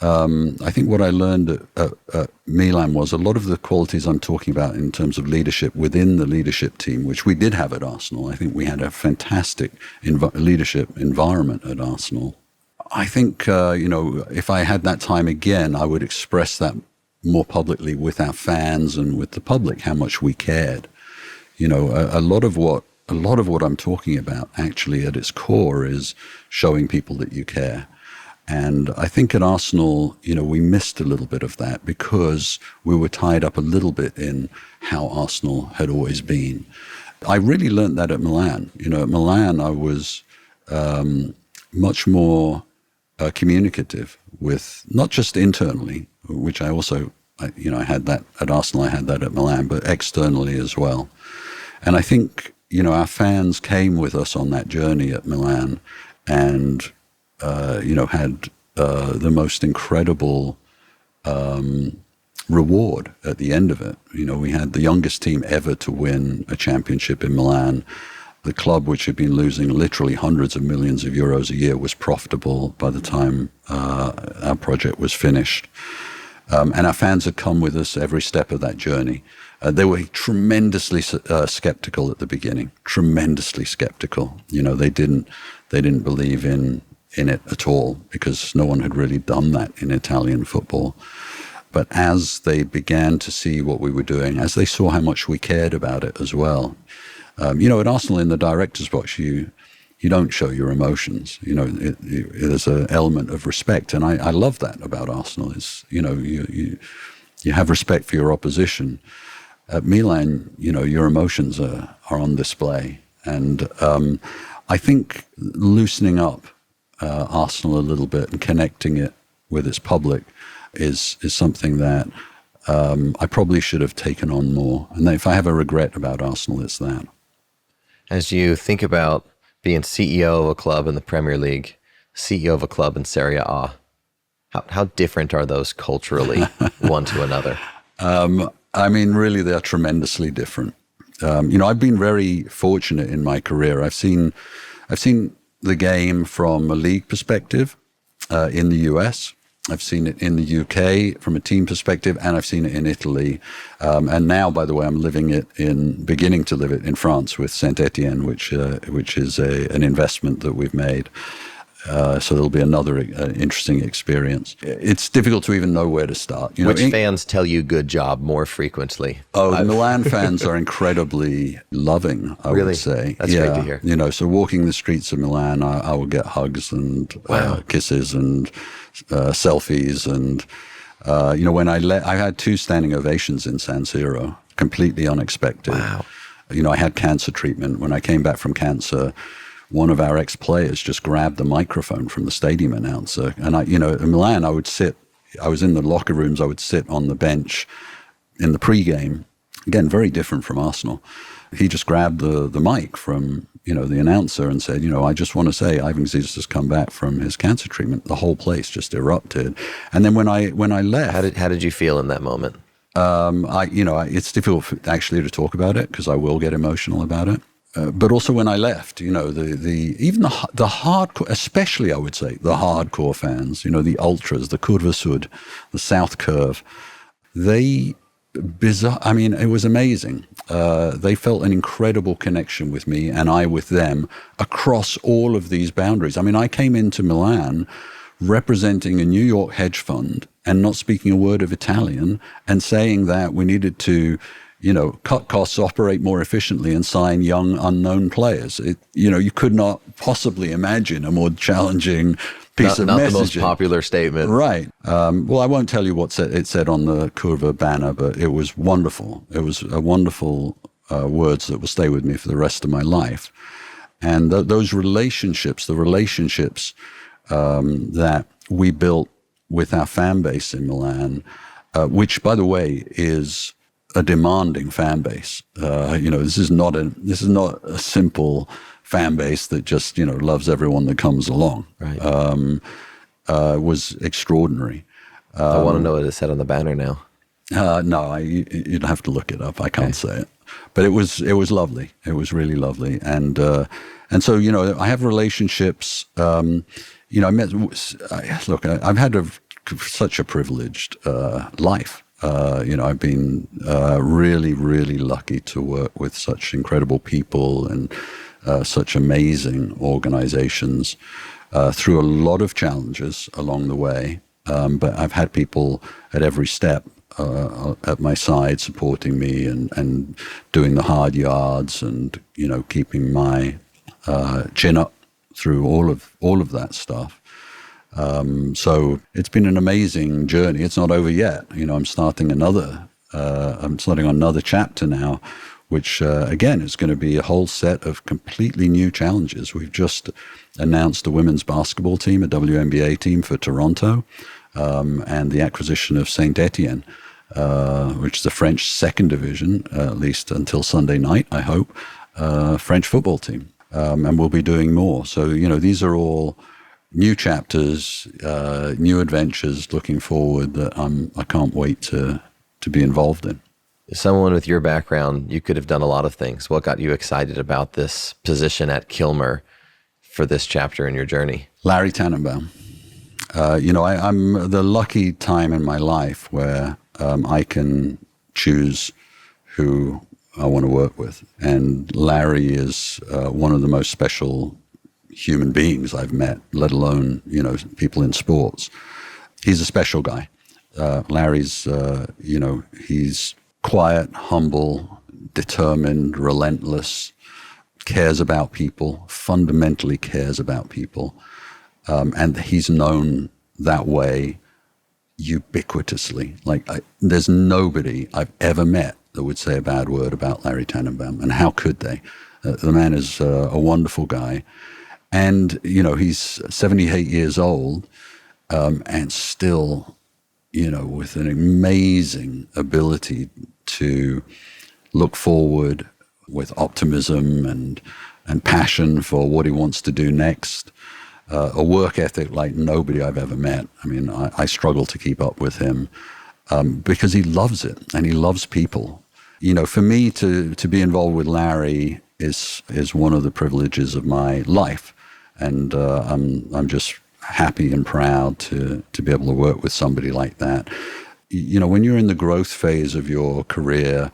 what I learned at Milan was a lot of the qualities I'm talking about in terms of leadership within the leadership team, which we did have at Arsenal. I think we had a fantastic leadership environment at Arsenal. I think, if I had that time again, I would express that more publicly with our fans and with the public, how much we cared. A lot of what a lot of what I'm talking about actually at its core is showing people that you care. And I think at Arsenal, we missed a little bit of that because we were tied up a little bit in how Arsenal had always been. I really learned that at Milan. At Milan, I was much more communicative with, not just internally, which I also, I had that at Arsenal, I had that at Milan, but externally as well. And I think, our fans came with us on that journey at Milan and, had the most incredible reward at the end of it. We had the youngest team ever to win a championship in Milan. The club, which had been losing literally hundreds of millions of euros a year, was profitable by the time our project was finished. And our fans had come with us every step of that journey. They were tremendously skeptical at the beginning, tremendously skeptical. They didn't believe in it at all because no one had really done that in Italian football. But as they began to see what we were doing, as they saw how much we cared about it as well, at Arsenal in the director's box, you don't show your emotions. There's an element of respect, and I love that about Arsenal. Is you have respect for your opposition. At Milan, your emotions are on display, and I think loosening up Arsenal a little bit and connecting it with its public is something that I probably should have taken on more. And if I have a regret about Arsenal, it's that. As you think about being CEO of a club in the Premier League, CEO of a club in Serie A, how different are those culturally one to another? Really, they're tremendously different. I've been very fortunate in my career. I've seen the game from a league perspective in the US. I've seen it in the UK from a team perspective, and I've seen it in Italy. And now, by the way, I'm beginning to live it in France with Saint Etienne, which is an investment that we've made. So there'll be another interesting experience. It's difficult to even know where to start. Which fans tell you good job more frequently? Oh, Milan fans are incredibly loving, I would say. That's great to hear. So walking the streets of Milan, I will get hugs and kisses and selfies. And, when I had 2 standing ovations in San Siro, completely unexpected. Wow. I had cancer treatment. When I came back from cancer, one of our ex-players just grabbed the microphone from the stadium announcer. And in Milan, I was in the locker rooms, I would sit on the bench in the pregame. Again, very different from Arsenal. He just grabbed the mic from, the announcer and said, I just want to say Ivan Gazidis has come back from his cancer treatment. The whole place just erupted. And then when I left. How did you feel in that moment? It's difficult actually to talk about it because I will get emotional about it. But also when I left, even the hardcore, especially I would say the hardcore fans, the ultras, the Curva Sud, the South Curve, it was amazing. They felt an incredible connection with me and I with them across all of these boundaries. I came into Milan representing a New York hedge fund and not speaking a word of Italian and saying that we needed to cut costs, operate more efficiently, and sign young, unknown players. You could not possibly imagine a more challenging piece of messaging. Not the most popular statement. Right. Well, I won't tell you what it said on the Curva banner, but it was wonderful. It was a wonderful words that will stay with me for the rest of my life. And those relationships, that we built with our fan base in Milan, which, by the way, is a demanding fan base. This is not a simple fan base that just loves everyone that comes along. Right. Was extraordinary. I want to know what it said on the banner now. No, you'd have to look it up. I can't say it, but it was lovely. It was really lovely, and so I have relationships. I've had such a privileged life. I've been really, really lucky to work with such incredible people and such amazing organizations through a lot of challenges along the way. But I've had people at every step at my side supporting me and doing the hard yards and, keeping my chin up through all of that stuff. So it's been an amazing journey. It's not over yet. I'm starting on another chapter now, which again is going to be a whole set of completely new challenges. We've just announced a women's basketball team, a WNBA team for Toronto, and the acquisition of Saint Etienne, which is the French second division, at least until Sunday night, I hope, French football team. And we'll be doing more. So, these are all new chapters, new adventures looking forward that I can't wait to be involved in. Someone with your background, you could have done a lot of things. What got you excited about this position at Kilmer for this chapter in your journey? Larry Tannenbaum. I'm the lucky time in my life where I can choose who I want to work with. And Larry is one of the most special human beings I've met, let alone, people in sports. He's a special guy. Larry's, he's quiet, humble, determined, relentless, cares about people, fundamentally cares about people. And he's known that way ubiquitously. There's nobody I've ever met that would say a bad word about Larry Tannenbaum. And how could they? The man is a wonderful guy. And, he's 78 years old and still, with an amazing ability to look forward with optimism and passion for what he wants to do next. A work ethic like nobody I've ever met. I mean, I struggle to keep up with him because he loves it and he loves people. For me to be involved with Larry is one of the privileges of my life. And I'm just happy and proud to be able to work with somebody like that. When you're in the growth phase of your career,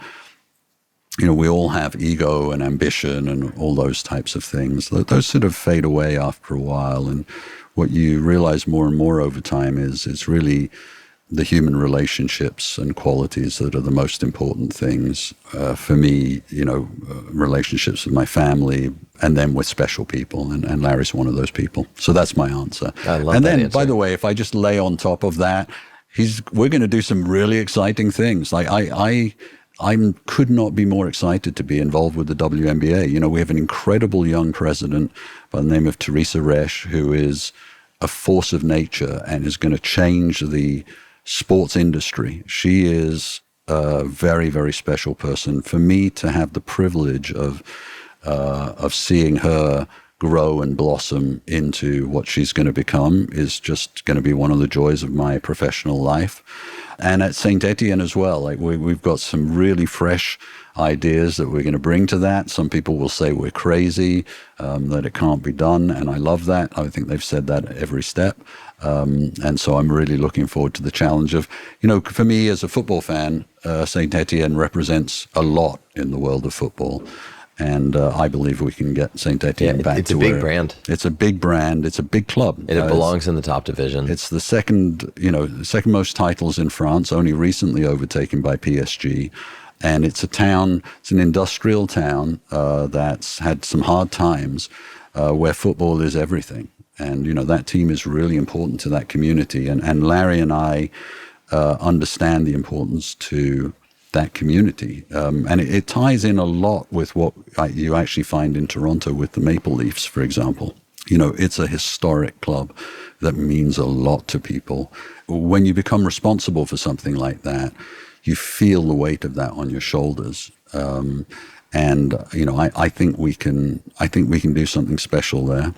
we all have ego and ambition and all those types of things. Those sort of fade away after a while. And what you realize more and more over time is it's really the human relationships and qualities that are the most important things. For me, relationships with my family and then with special people. And Larry's one of those people. So that's my answer. I love and that then, answer. by the way, if I just lay on top of that, we're going to do some really exciting things. Like I could not be more excited to be involved with the WNBA. We have an incredible young president by the name of Teresa Resch, who is a force of nature and is going to change the sports industry. She is a very, very special person. For me to have the privilege of seeing her grow and blossom into what she's going to become is just going to be one of the joys of my professional life. And at Saint Etienne as well, we've got some really fresh ideas that we're going to bring to that. Some people will say we're crazy, that it can't be done, and I love that. I think they've said that at every step. And so I'm really looking forward to the challenge of, for me as a football fan, Saint Etienne represents a lot in the world of football. And I believe we can get Saint Etienne back to it's a big brand. It's a big brand. It's a big club. And it belongs in the top division. It's the second most titles in France, only recently overtaken by PSG. And it's an industrial town that's had some hard times where football is everything. And, that team is really important to that community. And Larry and I understand the importance to that community. And it ties in a lot with what you actually find in Toronto with the Maple Leafs, for example. It's a historic club that means a lot to people. When you become responsible for something like that, you feel the weight of that on your shoulders. And I think we can do something special there.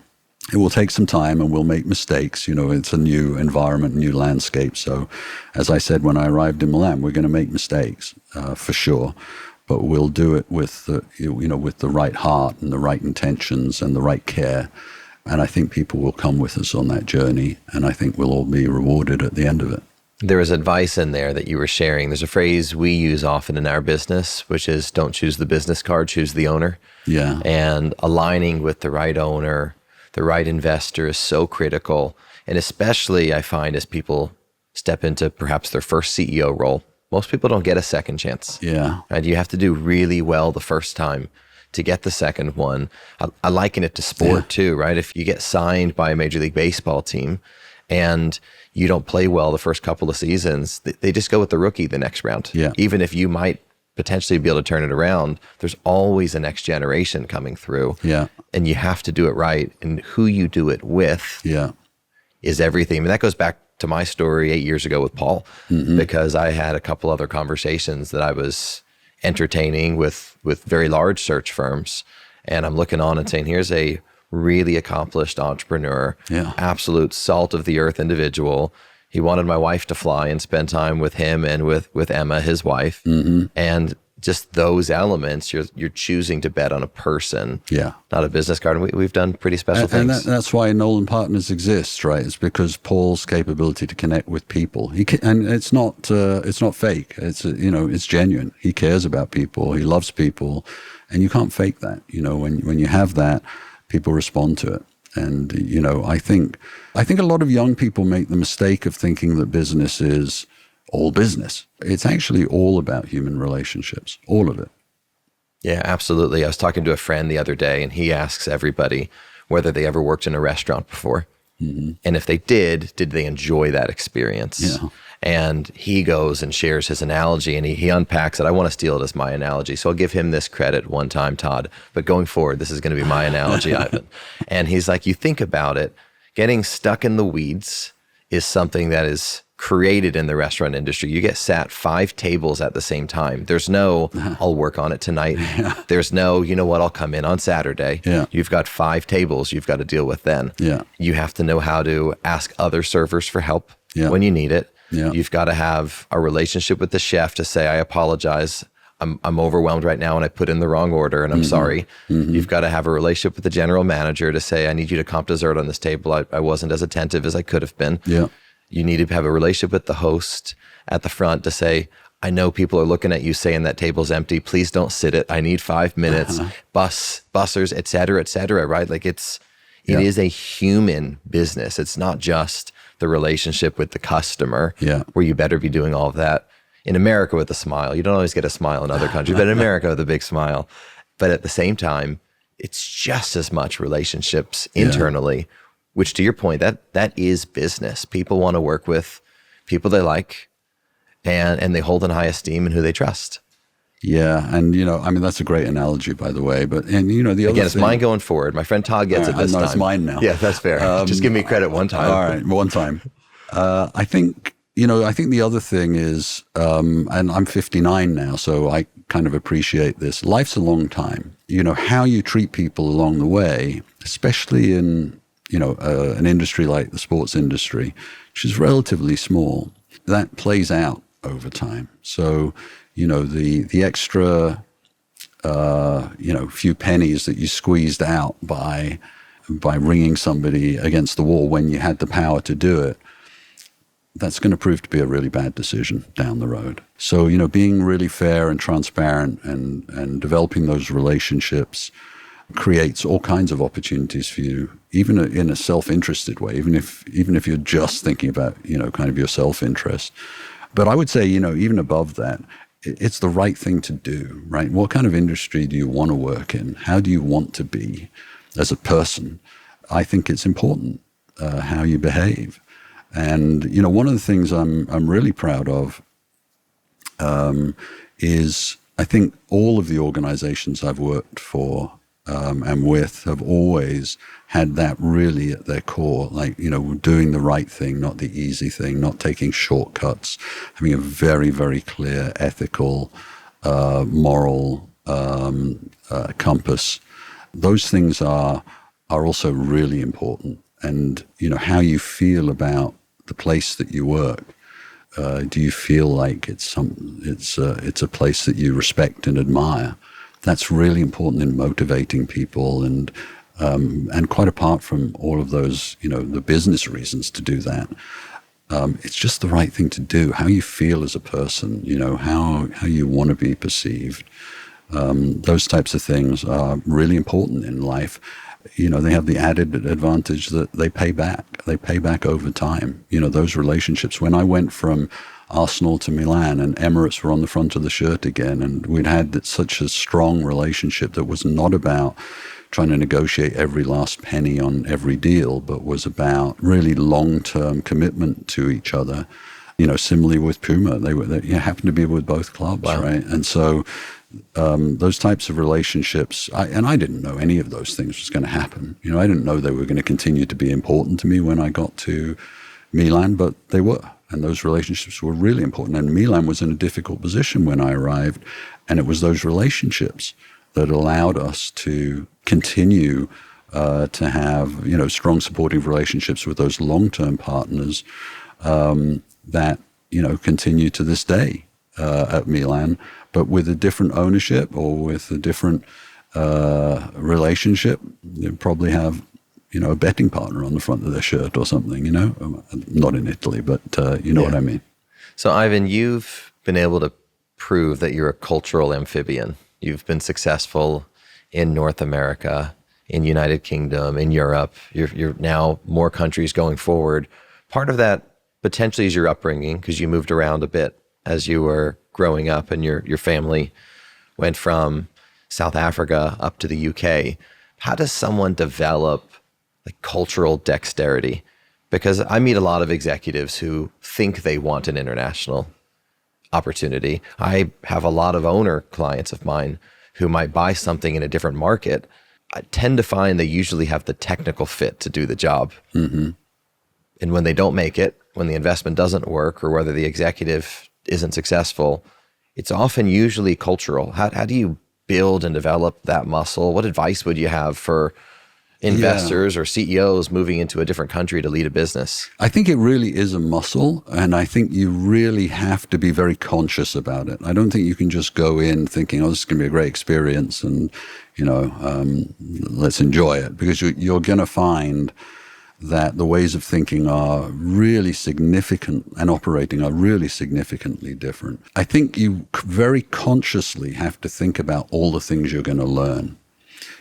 It will take some time and we'll make mistakes. It's a new environment, new landscape. So as I said, when I arrived in Milan, we're going to make mistakes for sure, but we'll do it with the right heart and the right intentions and the right care. And I think people will come with us on that journey. And I think we'll all be rewarded at the end of it. There was advice in there that you were sharing. There's a phrase we use often in our business, which is don't choose the business card, choose the owner. Yeah. And aligning with the right owner, the right investor is so critical. And especially I find as people step into perhaps their first CEO role. Most people don't get a second chance. Yeah. Right? You have to do really well the first time to get the second one. I liken it to sport too, right? If you get signed by a Major League Baseball team and you don't play well the first couple of seasons, they just go with the rookie the next round. Yeah. Even if you might potentially be able to turn it around, there's always a next generation coming through. Yeah. And you have to do it right. And who you do it with is everything. I mean, that goes back to my story 8 years ago with Paul, because I had a couple other conversations that I was entertaining with very large search firms. And I'm looking on and saying, here's a really accomplished entrepreneur, absolute salt of the earth individual. He wanted my wife to fly and spend time with him and with Emma, his wife. And just those elements, you're choosing to bet on a person, not a business card. And we've done pretty special things. And that's why Nolan Partners exists, right? It's because Paul's capability to connect with people. And it's not fake. It's it's genuine. He cares about people. He loves people, and you can't fake that. When you have that, people respond to it. And I think a lot of young people make the mistake of thinking that business is all business. It's actually all about human relationships, all of it. Yeah, absolutely. I was talking to a friend the other day, and he asks everybody whether they ever worked in a restaurant before. And if they did they enjoy that experience? Yeah. And he goes and shares his analogy, and he unpacks it. I want to steal it as my analogy, so I'll give him this credit one time, Todd. But going forward, this is going to be my analogy, Ivan. And he's like, you think about it, getting stuck in the weeds is something that is created in the restaurant industry. You get sat 5 tables at the same time. There's no, I'll work on it tonight. There's no, you know what, I'll come in on Saturday. You've got 5 tables you've got to deal with then. You have to know how to ask other servers for help when you need it. You've got to have a relationship with the chef to say, I apologize. I'm overwhelmed right now and I put in the wrong order and I'm sorry. You've got to have a relationship with the general manager to say, I need you to comp dessert on this table. I wasn't as attentive as I could have been. You need to have a relationship with the host at the front to say, I know people are looking at you saying that table's empty. Please don't sit it. I need 5 minutes. Bussers, et cetera, right? Like it is a human business. It's not just the relationship with the customer where you better be doing all of that. In America with a smile. You don't always get a smile in other countries, but in America with a big smile. But at the same time, it's just as much relationships internally, which to your point, that is business. People want to work with people they like and they hold in high esteem and who they trust. Yeah. And, that's a great analogy, by the way. But, the other Again, it's mine going forward. My friend Todd gets it this time. It's mine now. Yeah, that's fair. Just give me credit one time. All right, one time. I think the other thing is, and I'm 59 now, so I kind of appreciate this. Life's a long time. How you treat people along the way, especially in, an industry like the sports industry, which is relatively small, that plays out over time. So, the extra, few pennies that you squeezed out by ringing somebody against the wall when you had the power to do it, that's going to prove to be a really bad decision down the road. So, being really fair and transparent and developing those relationships creates all kinds of opportunities for you, even in a self-interested way, even if you're just thinking about, kind of your self-interest. But I would say, even above that, it's the right thing to do, right? What kind of industry do you want to work in? How do you want to be as a person? I think it's important how you behave. And, one of the things I'm really proud of is I think all of the organizations I've worked for and with have always had that really at their core, like, doing the right thing, not the easy thing, not taking shortcuts, having a very, very clear ethical, moral compass. Those things are also really important. And, how you feel about the place that you work. Do you feel like it's a place that you respect and admire? That's really important in motivating people, and quite apart from all of those, the business reasons to do that. It's just the right thing to do. How you feel as a person, how you want to be perceived. Those types of things are really important in life. they have the added advantage that they pay back. They pay back over time. Those relationships. When I went from Arsenal to Milan and Emirates were on the front of the shirt again, and we'd had such a strong relationship that was not about trying to negotiate every last penny on every deal, but was about really long-term commitment to each other. Similarly with Puma, they happened to be with both clubs, wow. right? And so those types of relationships, I didn't know any of those things was going to happen. I didn't know they were going to continue to be important to me when I got to Milan, but they were. And those relationships were really important. And Milan was in a difficult position when I arrived. And it was those relationships that allowed us to continue to have, strong supporting relationships with those long-term partners that, continue to this day at Milan, but with a different ownership or with a different relationship. They probably have a betting partner on the front of their shirt or something, not in Italy, but you know what I mean. So Ivan, you've been able to prove that you're a cultural amphibian. You've been successful in North America, in United Kingdom, in Europe. You're now more countries going forward. Part of that potentially is your upbringing, because you moved around a bit as you were growing up, and your family went from South Africa up to the UK. How does someone develop cultural dexterity? Because I meet a lot of executives who think they want an international opportunity. I have a lot of owner clients of mine who might buy something in a different market. I tend to find they usually have the technical fit to do the job. Mm-hmm. And when they don't make it, when the investment doesn't work, or whether the executive isn't successful, it's often usually cultural. How do you build and develop that muscle? What advice would you have for investors or CEOs moving into a different country to lead a business? I think it really is a muscle, and I think you really have to be very conscious about it. I don't think you can just go in thinking, this is going to be a great experience and, let's enjoy it, because you're going to find that the ways of thinking are really significant and operating are really significantly different. I think you very consciously have to think about all the things you're going to learn.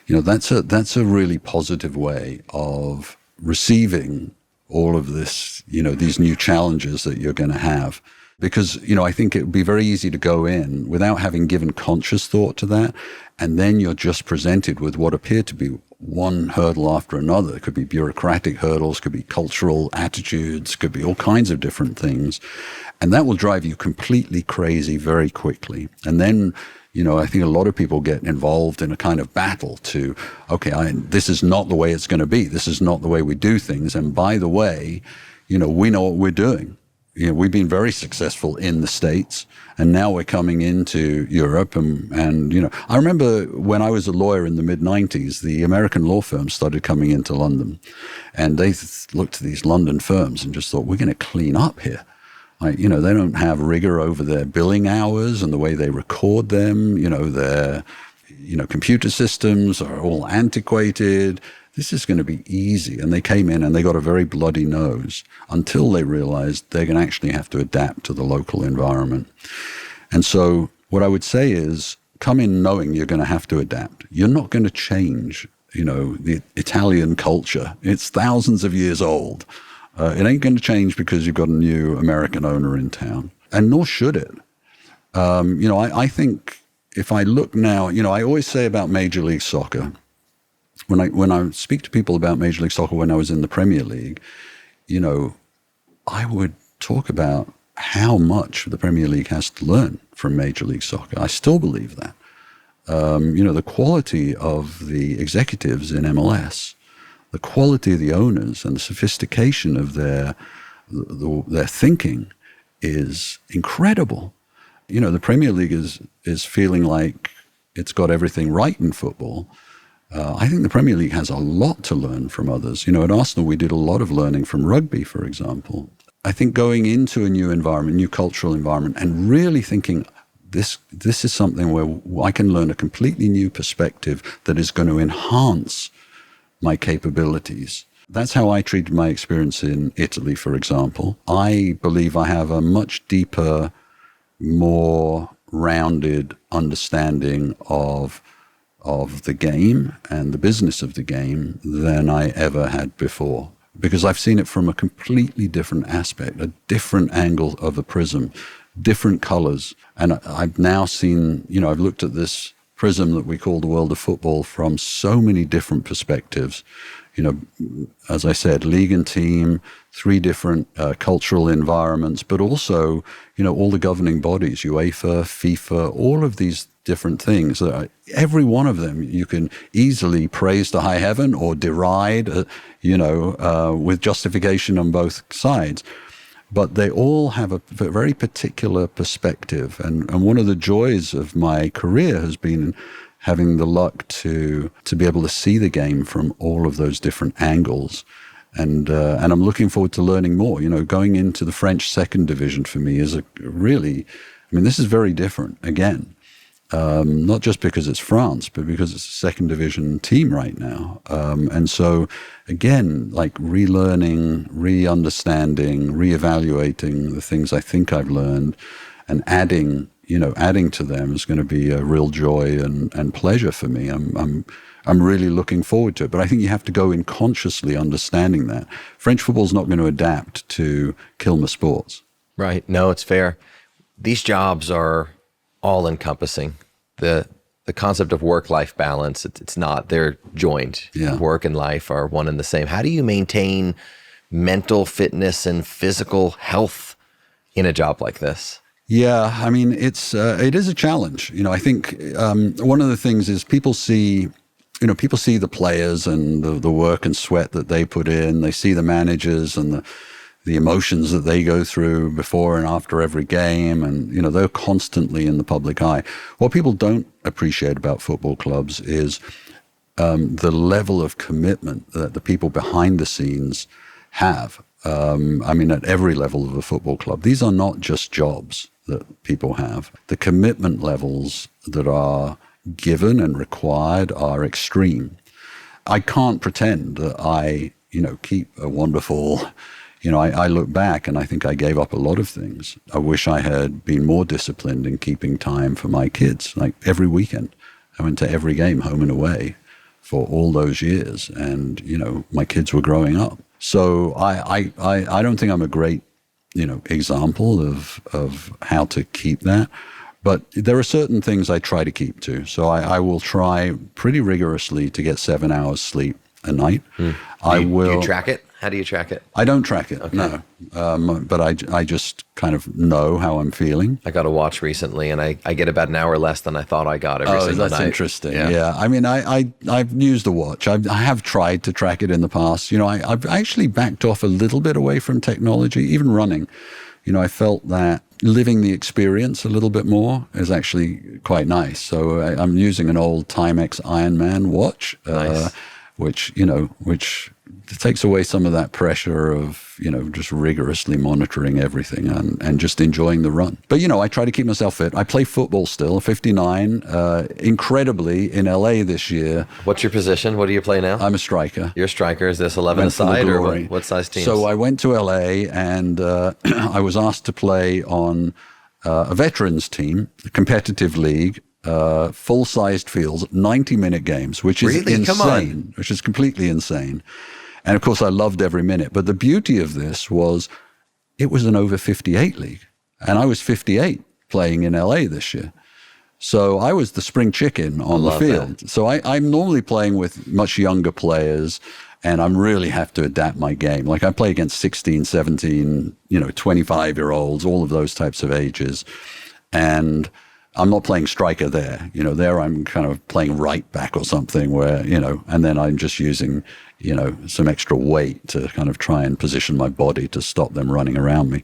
That's a really positive way of receiving all of this, these new challenges that you're going to have. Because, I think it would be very easy to go in without having given conscious thought to that. And then you're just presented with what appear to be one hurdle after another. It could be bureaucratic hurdles, could be cultural attitudes, could be all kinds of different things. And that will drive you completely crazy very quickly. And then, I think a lot of people get involved in a kind of battle to, this is not the way it's going to be. This is not the way we do things. And by the way, we know what we're doing. We've been very successful in the States, and now we're coming into Europe. And I remember when I was a lawyer in the mid-90s, the American law firms started coming into London, and they looked at these London firms and just thought, we're going to clean up here. They don't have rigor over their billing hours and the way they record them. Their computer systems are all antiquated. This is going to be easy. And they came in and they got a very bloody nose until they realized they're going to actually have to adapt to the local environment. And so what I would say is, come in knowing you're going to have to adapt. You're not going to change, the Italian culture. It's thousands of years old. It ain't going to change because you've got a new American owner in town, and nor should it. I think if I look now, I always say about Major League Soccer, when I speak to people about Major League Soccer when I was in the Premier League, I would talk about how much the Premier League has to learn from Major League Soccer. I still believe that. The quality of the executives in MLS, the quality of the owners, and the sophistication of their thinking is incredible. The Premier League is feeling like it's got everything right in football. I think the Premier League has a lot to learn from others. At Arsenal, we did a lot of learning from rugby, for example. I think going into a new environment, new cultural environment, and really thinking, this is something where I can learn a completely new perspective that is going to enhance my capabilities. That's how I treated my experience in Italy, for example. I believe I have a much deeper, more rounded understanding of of the game and the business of the game than I ever had before. Because I've seen it from a completely different aspect, a different angle of the prism, different colors. And I've now seen, I've looked at this prism that we call the world of football from so many different perspectives. As I said, league and team, 3 different cultural environments, but also, all the governing bodies, UEFA, FIFA, all of these different things. Every one of them you can easily praise to high heaven or deride, with justification on both sides. But they all have a very particular perspective. And one of the joys of my career has been having the luck to be able to see the game from all of those different angles. And I'm looking forward to learning more. Going into the French second division for me is this is very different again. Not just because it's France, but because it's a second division team right now. And so, again, like relearning, re-understanding, re-evaluating the things I think I've learned and adding to them is going to be a real joy and pleasure for me. I'm really looking forward to it. But I think you have to go in consciously understanding that. French football is not going to adapt to Kilmer sports. Right. No, it's fair. These jobs are all-encompassing. The concept of work-life balance, it's not. They're joined. Yeah. Work and life are one and the same. How do you maintain mental fitness and physical health in a job like this? Yeah, it is a challenge. I think one of the things is people see the players and the work and sweat that they put in. They see the managers and the emotions that they go through before and after every game. And, they're constantly in the public eye. What people don't appreciate about football clubs is the level of commitment that the people behind the scenes have. At every level of a football club. These are not just jobs that people have. The commitment levels that are given and required are extreme. I can't pretend that I, keep a wonderful... I look back and I think I gave up a lot of things. I wish I had been more disciplined in keeping time for my kids. Like every weekend, I went to every game home and away for all those years. And, my kids were growing up. So I don't think I'm a great, example of how to keep that. But there are certain things I try to keep to. So I will try pretty rigorously to get 7 hours sleep a night. Do you track it? How do you track it? I don't track it, okay. No. But I just kind of know how I'm feeling. I got a watch recently, and I get about an hour less than I thought I got every single night. Oh, that's interesting. Yeah. I've used a watch. I have tried to track it in the past. I've actually backed off a little bit away from technology, even running. I felt that living the experience a little bit more is actually quite nice. So I'm using an old Timex Ironman watch, nice. which takes away some of that pressure of, just rigorously monitoring everything and just enjoying the run. But, I try to keep myself fit. I play football still, 59, incredibly in LA this year. What's your position? What do you play now? I'm a striker. You're a striker. Is this 11-a-side or what size teams? So I went to LA and I was asked to play on a veterans team, a competitive league, full-sized fields, 90-minute games, which is really? insane, which is completely insane. And of course, I loved every minute. But the beauty of this was it was an over 58 league. And I was 58 playing in LA this year. So I was the spring chicken on the field. That. So I'm normally playing with much younger players, and I really have to adapt my game. Like I play against 16, 17, 25-year-olds, all of those types of ages. And I'm not playing striker there. There I'm kind of playing right back or something where, and then I'm just using, some extra weight to kind of try and position my body to stop them running around me.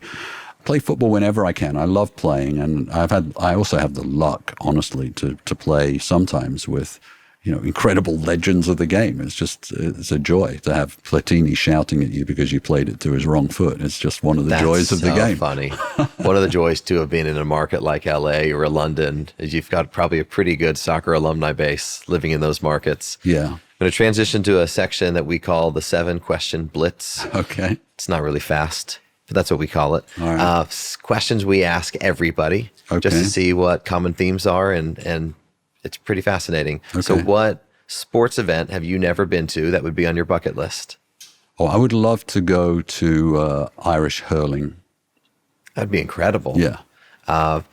I play football whenever I can. I love playing. And I also have the luck, honestly, to play sometimes with, incredible legends of the game. It's a joy to have Platini shouting at you because you played it to his wrong foot. It's just one of the joys of the game. That's so funny. One of the joys, too, of being in a market like LA or London is you've got probably a pretty good soccer alumni base living in those markets. Yeah. I'm going to transition to a section that we call the 7 Question Blitz. Okay. It's not really fast, but that's what we call it. All right. Questions we ask everybody just to see what common themes are and It's pretty fascinating. Okay. So what sports event have you never been to that would be on your bucket list? Oh, I would love to go to Irish hurling. That'd be incredible. Yeah,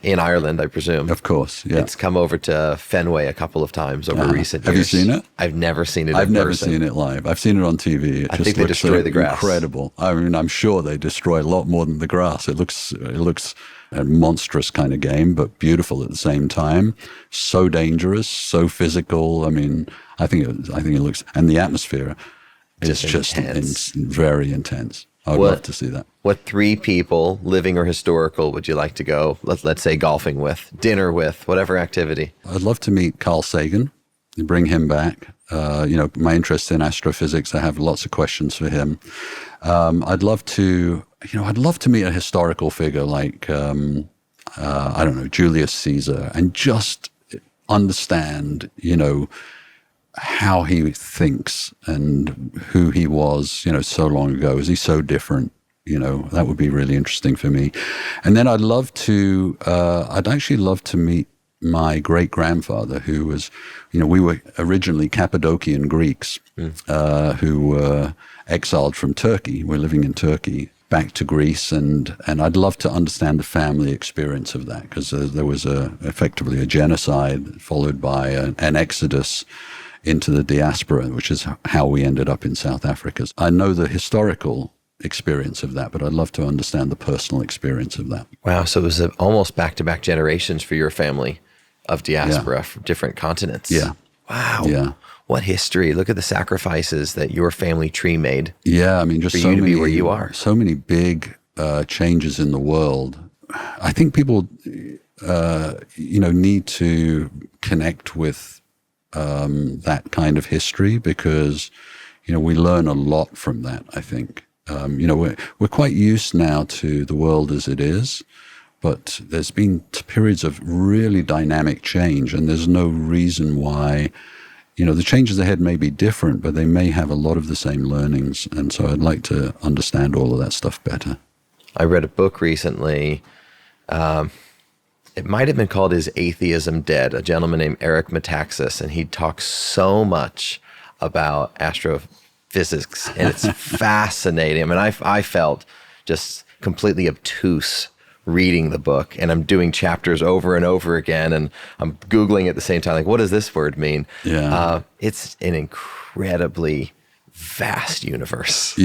In Ireland, I presume. of course. Yeah. It's come over to Fenway a couple of times over recent years. Have you seen it? I've never seen it I've in never person. seen it live. I've seen it on TV. It I just think they looks destroy the grass. incredible. I mean, I'm sure they destroy a lot more than the grass. It looks a monstrous kind of game, but beautiful at the same time. So dangerous, so physical. I mean, I think it looks, and the atmosphere is just intense. very intense. I'd love to see that. What 3 people, living or historical, would you like to go, let's say golfing with, dinner with, whatever activity? I'd love to meet Carl Sagan, bring him back. My interest in astrophysics, I have lots of questions for him. I'd love to meet a historical figure like, I don't know, Julius Caesar, and just understand, how he thinks and who he was, so long ago. Is he so different? That would be really interesting for me. And then I'd actually love to meet my great-grandfather, who was, we were originally Cappadocian Greeks who were exiled from Turkey. We're living in Turkey, back to Greece, and I'd love to understand the family experience of that, because there was effectively a genocide followed by an exodus into the diaspora, which is how we ended up in South Africa. I know the historical experience of that, but I'd love to understand the personal experience of that. Wow, so it was almost back-to-back generations for your family of diaspora from different continents. Yeah. Wow. Yeah. What history. Look at the sacrifices that your family tree made. Yeah, I mean, just for so you to many be where you are. So many big changes in the world. I think people, need to connect with that kind of history, because, we learn a lot from that, I think. We're quite used now to the world as it is, but there's been periods of really dynamic change, and there's no reason why, the changes ahead may be different, but they may have a lot of the same learnings. And so I'd like to understand all of that stuff better. I read a book recently. It might have been called Is Atheism Dead? A gentleman named Eric Metaxas, and he talks so much about astrophysics, and it's fascinating. I mean, I felt just completely obtuse reading the book, and I'm doing chapters over and over again, and I'm Googling at the same time, like, what does this word mean? Yeah. It's an incredibly vast universe.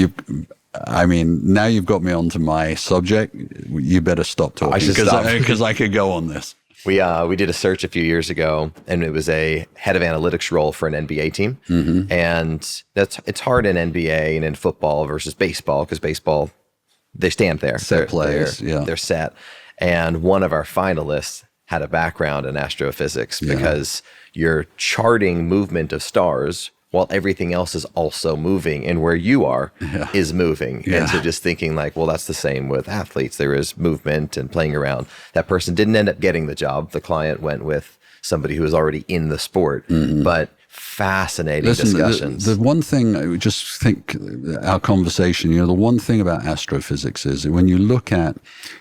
Now you've got me onto my subject. You better stop talking, because I could go on this. We did a search a few years ago, and it was a head of analytics role for an NBA team. Mm-hmm. And it's hard in NBA and in football versus baseball, because baseball, they stand there. They're set. And one of our finalists had a background in astrophysics, because you're charting movement of stars while everything else is also moving, and where you are is moving. Yeah. And so just thinking like, well, that's the same with athletes. There is movement and playing around. That person didn't end up getting the job. The client went with somebody who was already in the sport. Mm-hmm. But fascinating discussions. The one thing I would just think, our conversation, the one thing about astrophysics is when you look at,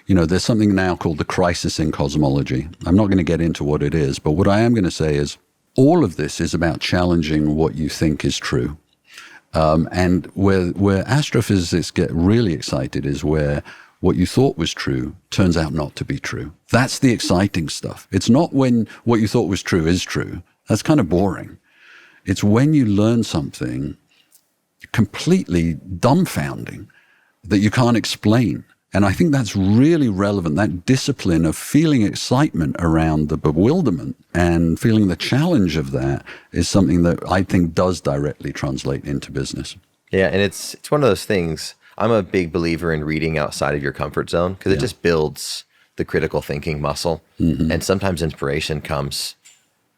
there's something now called the crisis in cosmology. I'm not going to get into what it is, but what I am going to say is, all of this is about challenging what you think is true. And where astrophysics get really excited is where what you thought was true turns out not to be true. That's the exciting stuff. It's not when what you thought was true is true. That's kind of boring. It's when you learn something completely dumbfounding that you can't explain. And I think that's really relevant. That discipline of feeling excitement around the bewilderment and feeling the challenge of that is something that I think does directly translate into business. Yeah, and it's one of those things. I'm a big believer in reading outside of your comfort zone, because it just builds the critical thinking muscle. Mm-hmm. And sometimes inspiration comes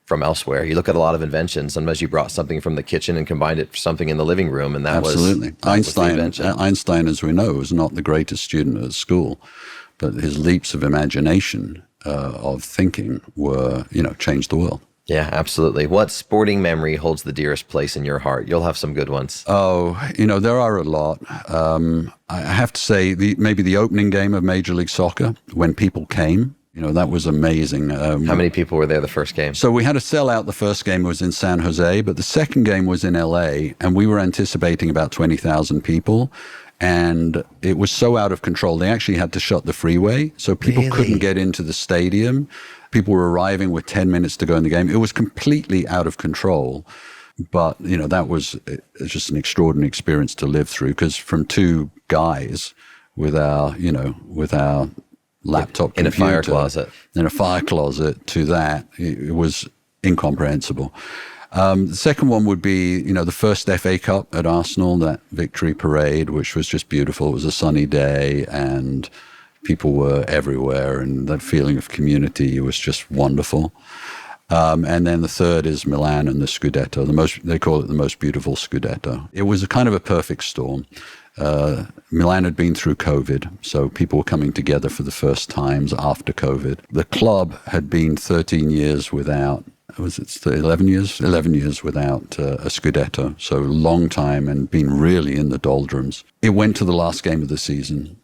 from elsewhere. You look at a lot of inventions. Sometimes you brought something from the kitchen and combined it for something in the living room, and that Absolutely. was the invention. Einstein, as we know, was not the greatest student at school, but his leaps of imagination, of thinking, were, changed the world. Yeah, absolutely. What sporting memory holds the dearest place in your heart? You'll have some good ones. Oh, there are a lot. I have to say, maybe the opening game of Major League Soccer, when people came. That was amazing. How many people were there the first game? So we had a sellout. The first game was in San Jose, but the second game was in LA, and we were anticipating about 20,000 people. And it was so out of control, they actually had to shut the freeway. So people couldn't get into the stadium. People were arriving with 10 minutes to go in the game. It was completely out of control. But, that was just an extraordinary experience to live through, because from two guys with our laptop in computer, in a fire closet to that, it was incomprehensible. The second one would be, the first FA Cup at Arsenal, that victory parade, which was just beautiful. It was a sunny day and people were everywhere, and that feeling of community was just wonderful. And then the third is Milan and the Scudetto. They call it the most beautiful Scudetto. It was a kind of a perfect storm. Milan had been through COVID, so people were coming together for the first times after COVID. The club had been 13 years without, 11 years? 11 years without a Scudetto, so long time, and been really in the doldrums. It went to the last game of the season,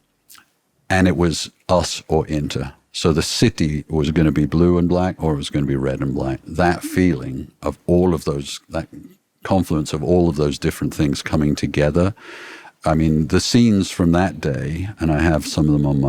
and it was us or Inter. So the city was going to be blue and black, or it was going to be red and black. That feeling of all of those, that confluence of all of those different things coming together. I mean, the scenes from that day, and I have some of them on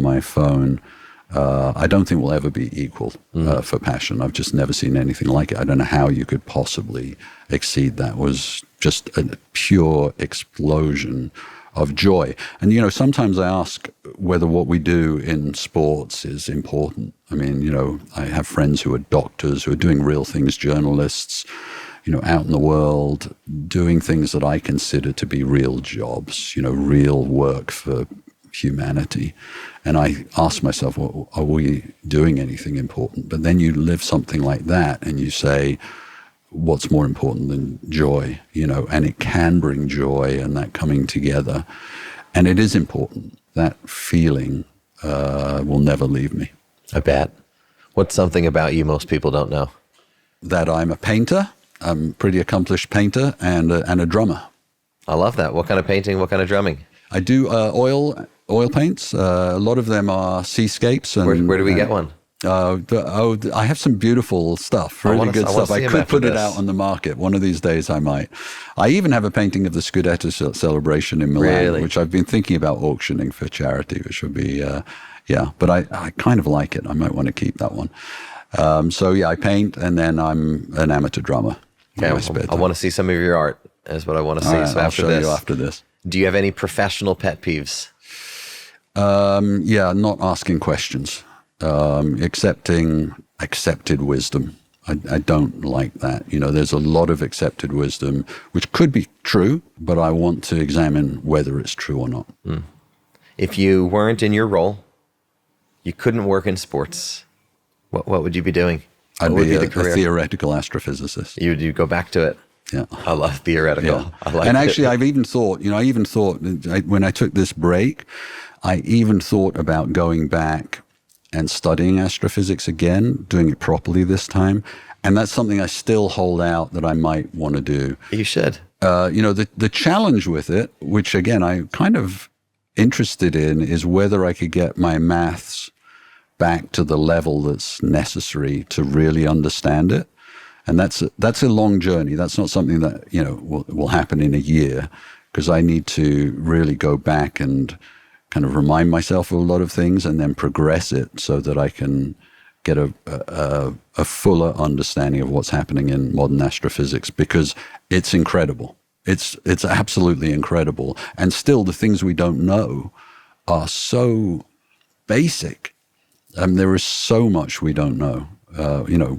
my phone, I don't think will ever be equaled for passion. I've just never seen anything like it. I don't know how you could possibly exceed that. It was just a pure explosion of joy. And, sometimes I ask whether what we do in sports is important. I mean, I have friends who are doctors, who are doing real things, journalists, out in the world, doing things that I consider to be real jobs, real work for humanity. And I ask myself, well, are we doing anything important? But then you live something like that and you say, what's more important than joy, and it can bring joy and that coming together. And it is important. That feeling will never leave me. I bet. What's something about you most people don't know? That I'm a painter. I'm a pretty accomplished painter and a drummer. I love that. What kind of painting? What kind of drumming? I do oil paints. A lot of them are seascapes. And where do we get one? I have some beautiful stuff, really good stuff. I could put it out on the market. One of these days I might. I even have a painting of the Scudetto celebration in Milan, which I've been thinking about auctioning for charity, which would be, but I kind of like it. I might want to keep that one. I paint, and then I'm an amateur drummer. Okay, I want to see some of your art, is what I want to see. Right, so I'll show you after this. Do you have any professional pet peeves? Not asking questions. Accepting accepted wisdom. I don't like that. There's a lot of accepted wisdom, which could be true, but I want to examine whether it's true or not. If you weren't in your role, you couldn't work in sports, what would you be doing? I'd be a theoretical astrophysicist. You'd go back to it. Yeah. I love theoretical. Yeah. I like and actually, I've even thought, when I took this break, I even thought about going back and studying astrophysics again, doing it properly this time. And that's something I still hold out that I might want to do. You should. The challenge with it, which again, I'm kind of interested in, is whether I could get my maths back to the level that's necessary to really understand it. And that's a long journey. That's not something that, will happen in a year, because I need to really go back and kind of remind myself of a lot of things and then progress it so that I can get a fuller understanding of what's happening in modern astrophysics, because it's incredible. It's absolutely incredible. And still the things we don't know are so basic. There is so much we don't know.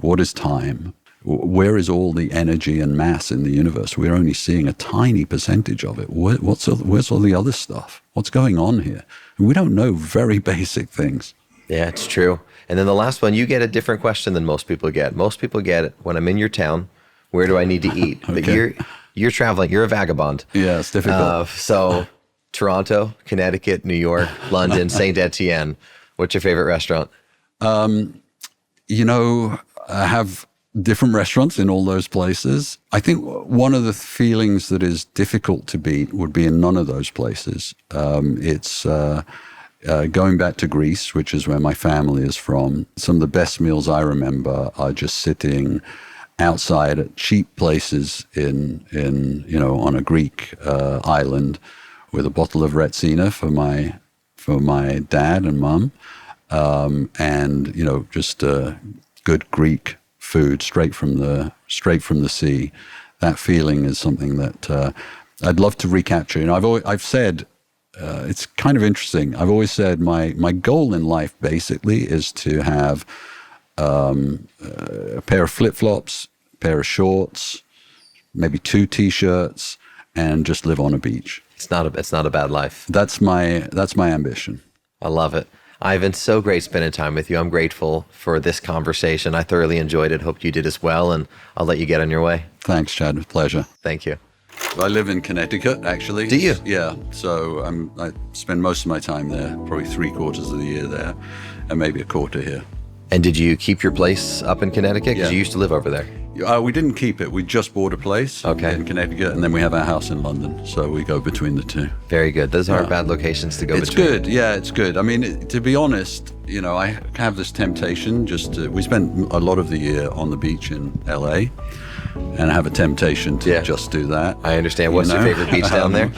What is time? Where is all the energy and mass in the universe? We're only seeing a tiny percentage of it. Where's all the other stuff? What's going on here? We don't know very basic things. Yeah, it's true. And then the last one, you get a different question than most people get. Most people get it, when I'm in your town, where do I need to eat? Okay. But you're traveling, you're a vagabond. Yeah, it's difficult. So Toronto, Connecticut, New York, London, St. Etienne. What's your favorite restaurant? I have different restaurants in all those places. I think one of the feelings that is difficult to beat would be in none of those places. It's Going back to Greece, which is where my family is from, some of the best meals I remember are just sitting outside at cheap places on a Greek island with a bottle of Retsina for my dad and mum, and just good Greek food straight from the sea. That feeling is something that I'd love to recapture. I've said it's kind of interesting. I've always said my goal in life basically is to have a pair of flip-flops, a pair of shorts, maybe 2 T-shirts, and just live on a beach. It's not a bad life. That's my ambition. I love it. Ivan, so great spending time with you. I'm grateful for this conversation. I thoroughly enjoyed it. Hope you did as well, and I'll let you get on your way. Thanks, Chad. Pleasure. Thank you. I live in Connecticut, actually. Do you? Yeah. So I spend most of my time there, probably 3/4 of the year there, and maybe a quarter here. And did you keep your place up in Connecticut? Because Yeah. you used to live over there. We didn't keep it. We just bought a place in Connecticut, and then we have our house in London. So we go between the two. Very good. Those aren't bad locations to go It's between. good. Yeah, it's good. I mean, to be honest, I have this temptation we spend a lot of the year on the beach in LA, and I have a temptation to just do that. I understand. What's your favorite beach down there?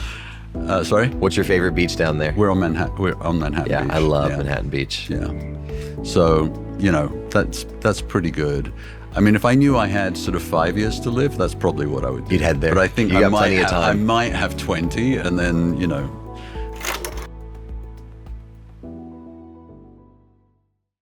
Sorry? What's your favorite beach down there? We're on Manhattan Beach. Yeah, I love Manhattan Beach. Yeah. So, that's pretty good. I mean, if I knew I had sort of 5 years to live, that's probably what I would do. You'd head there. But I think you got plenty of time. I might have 20, and then,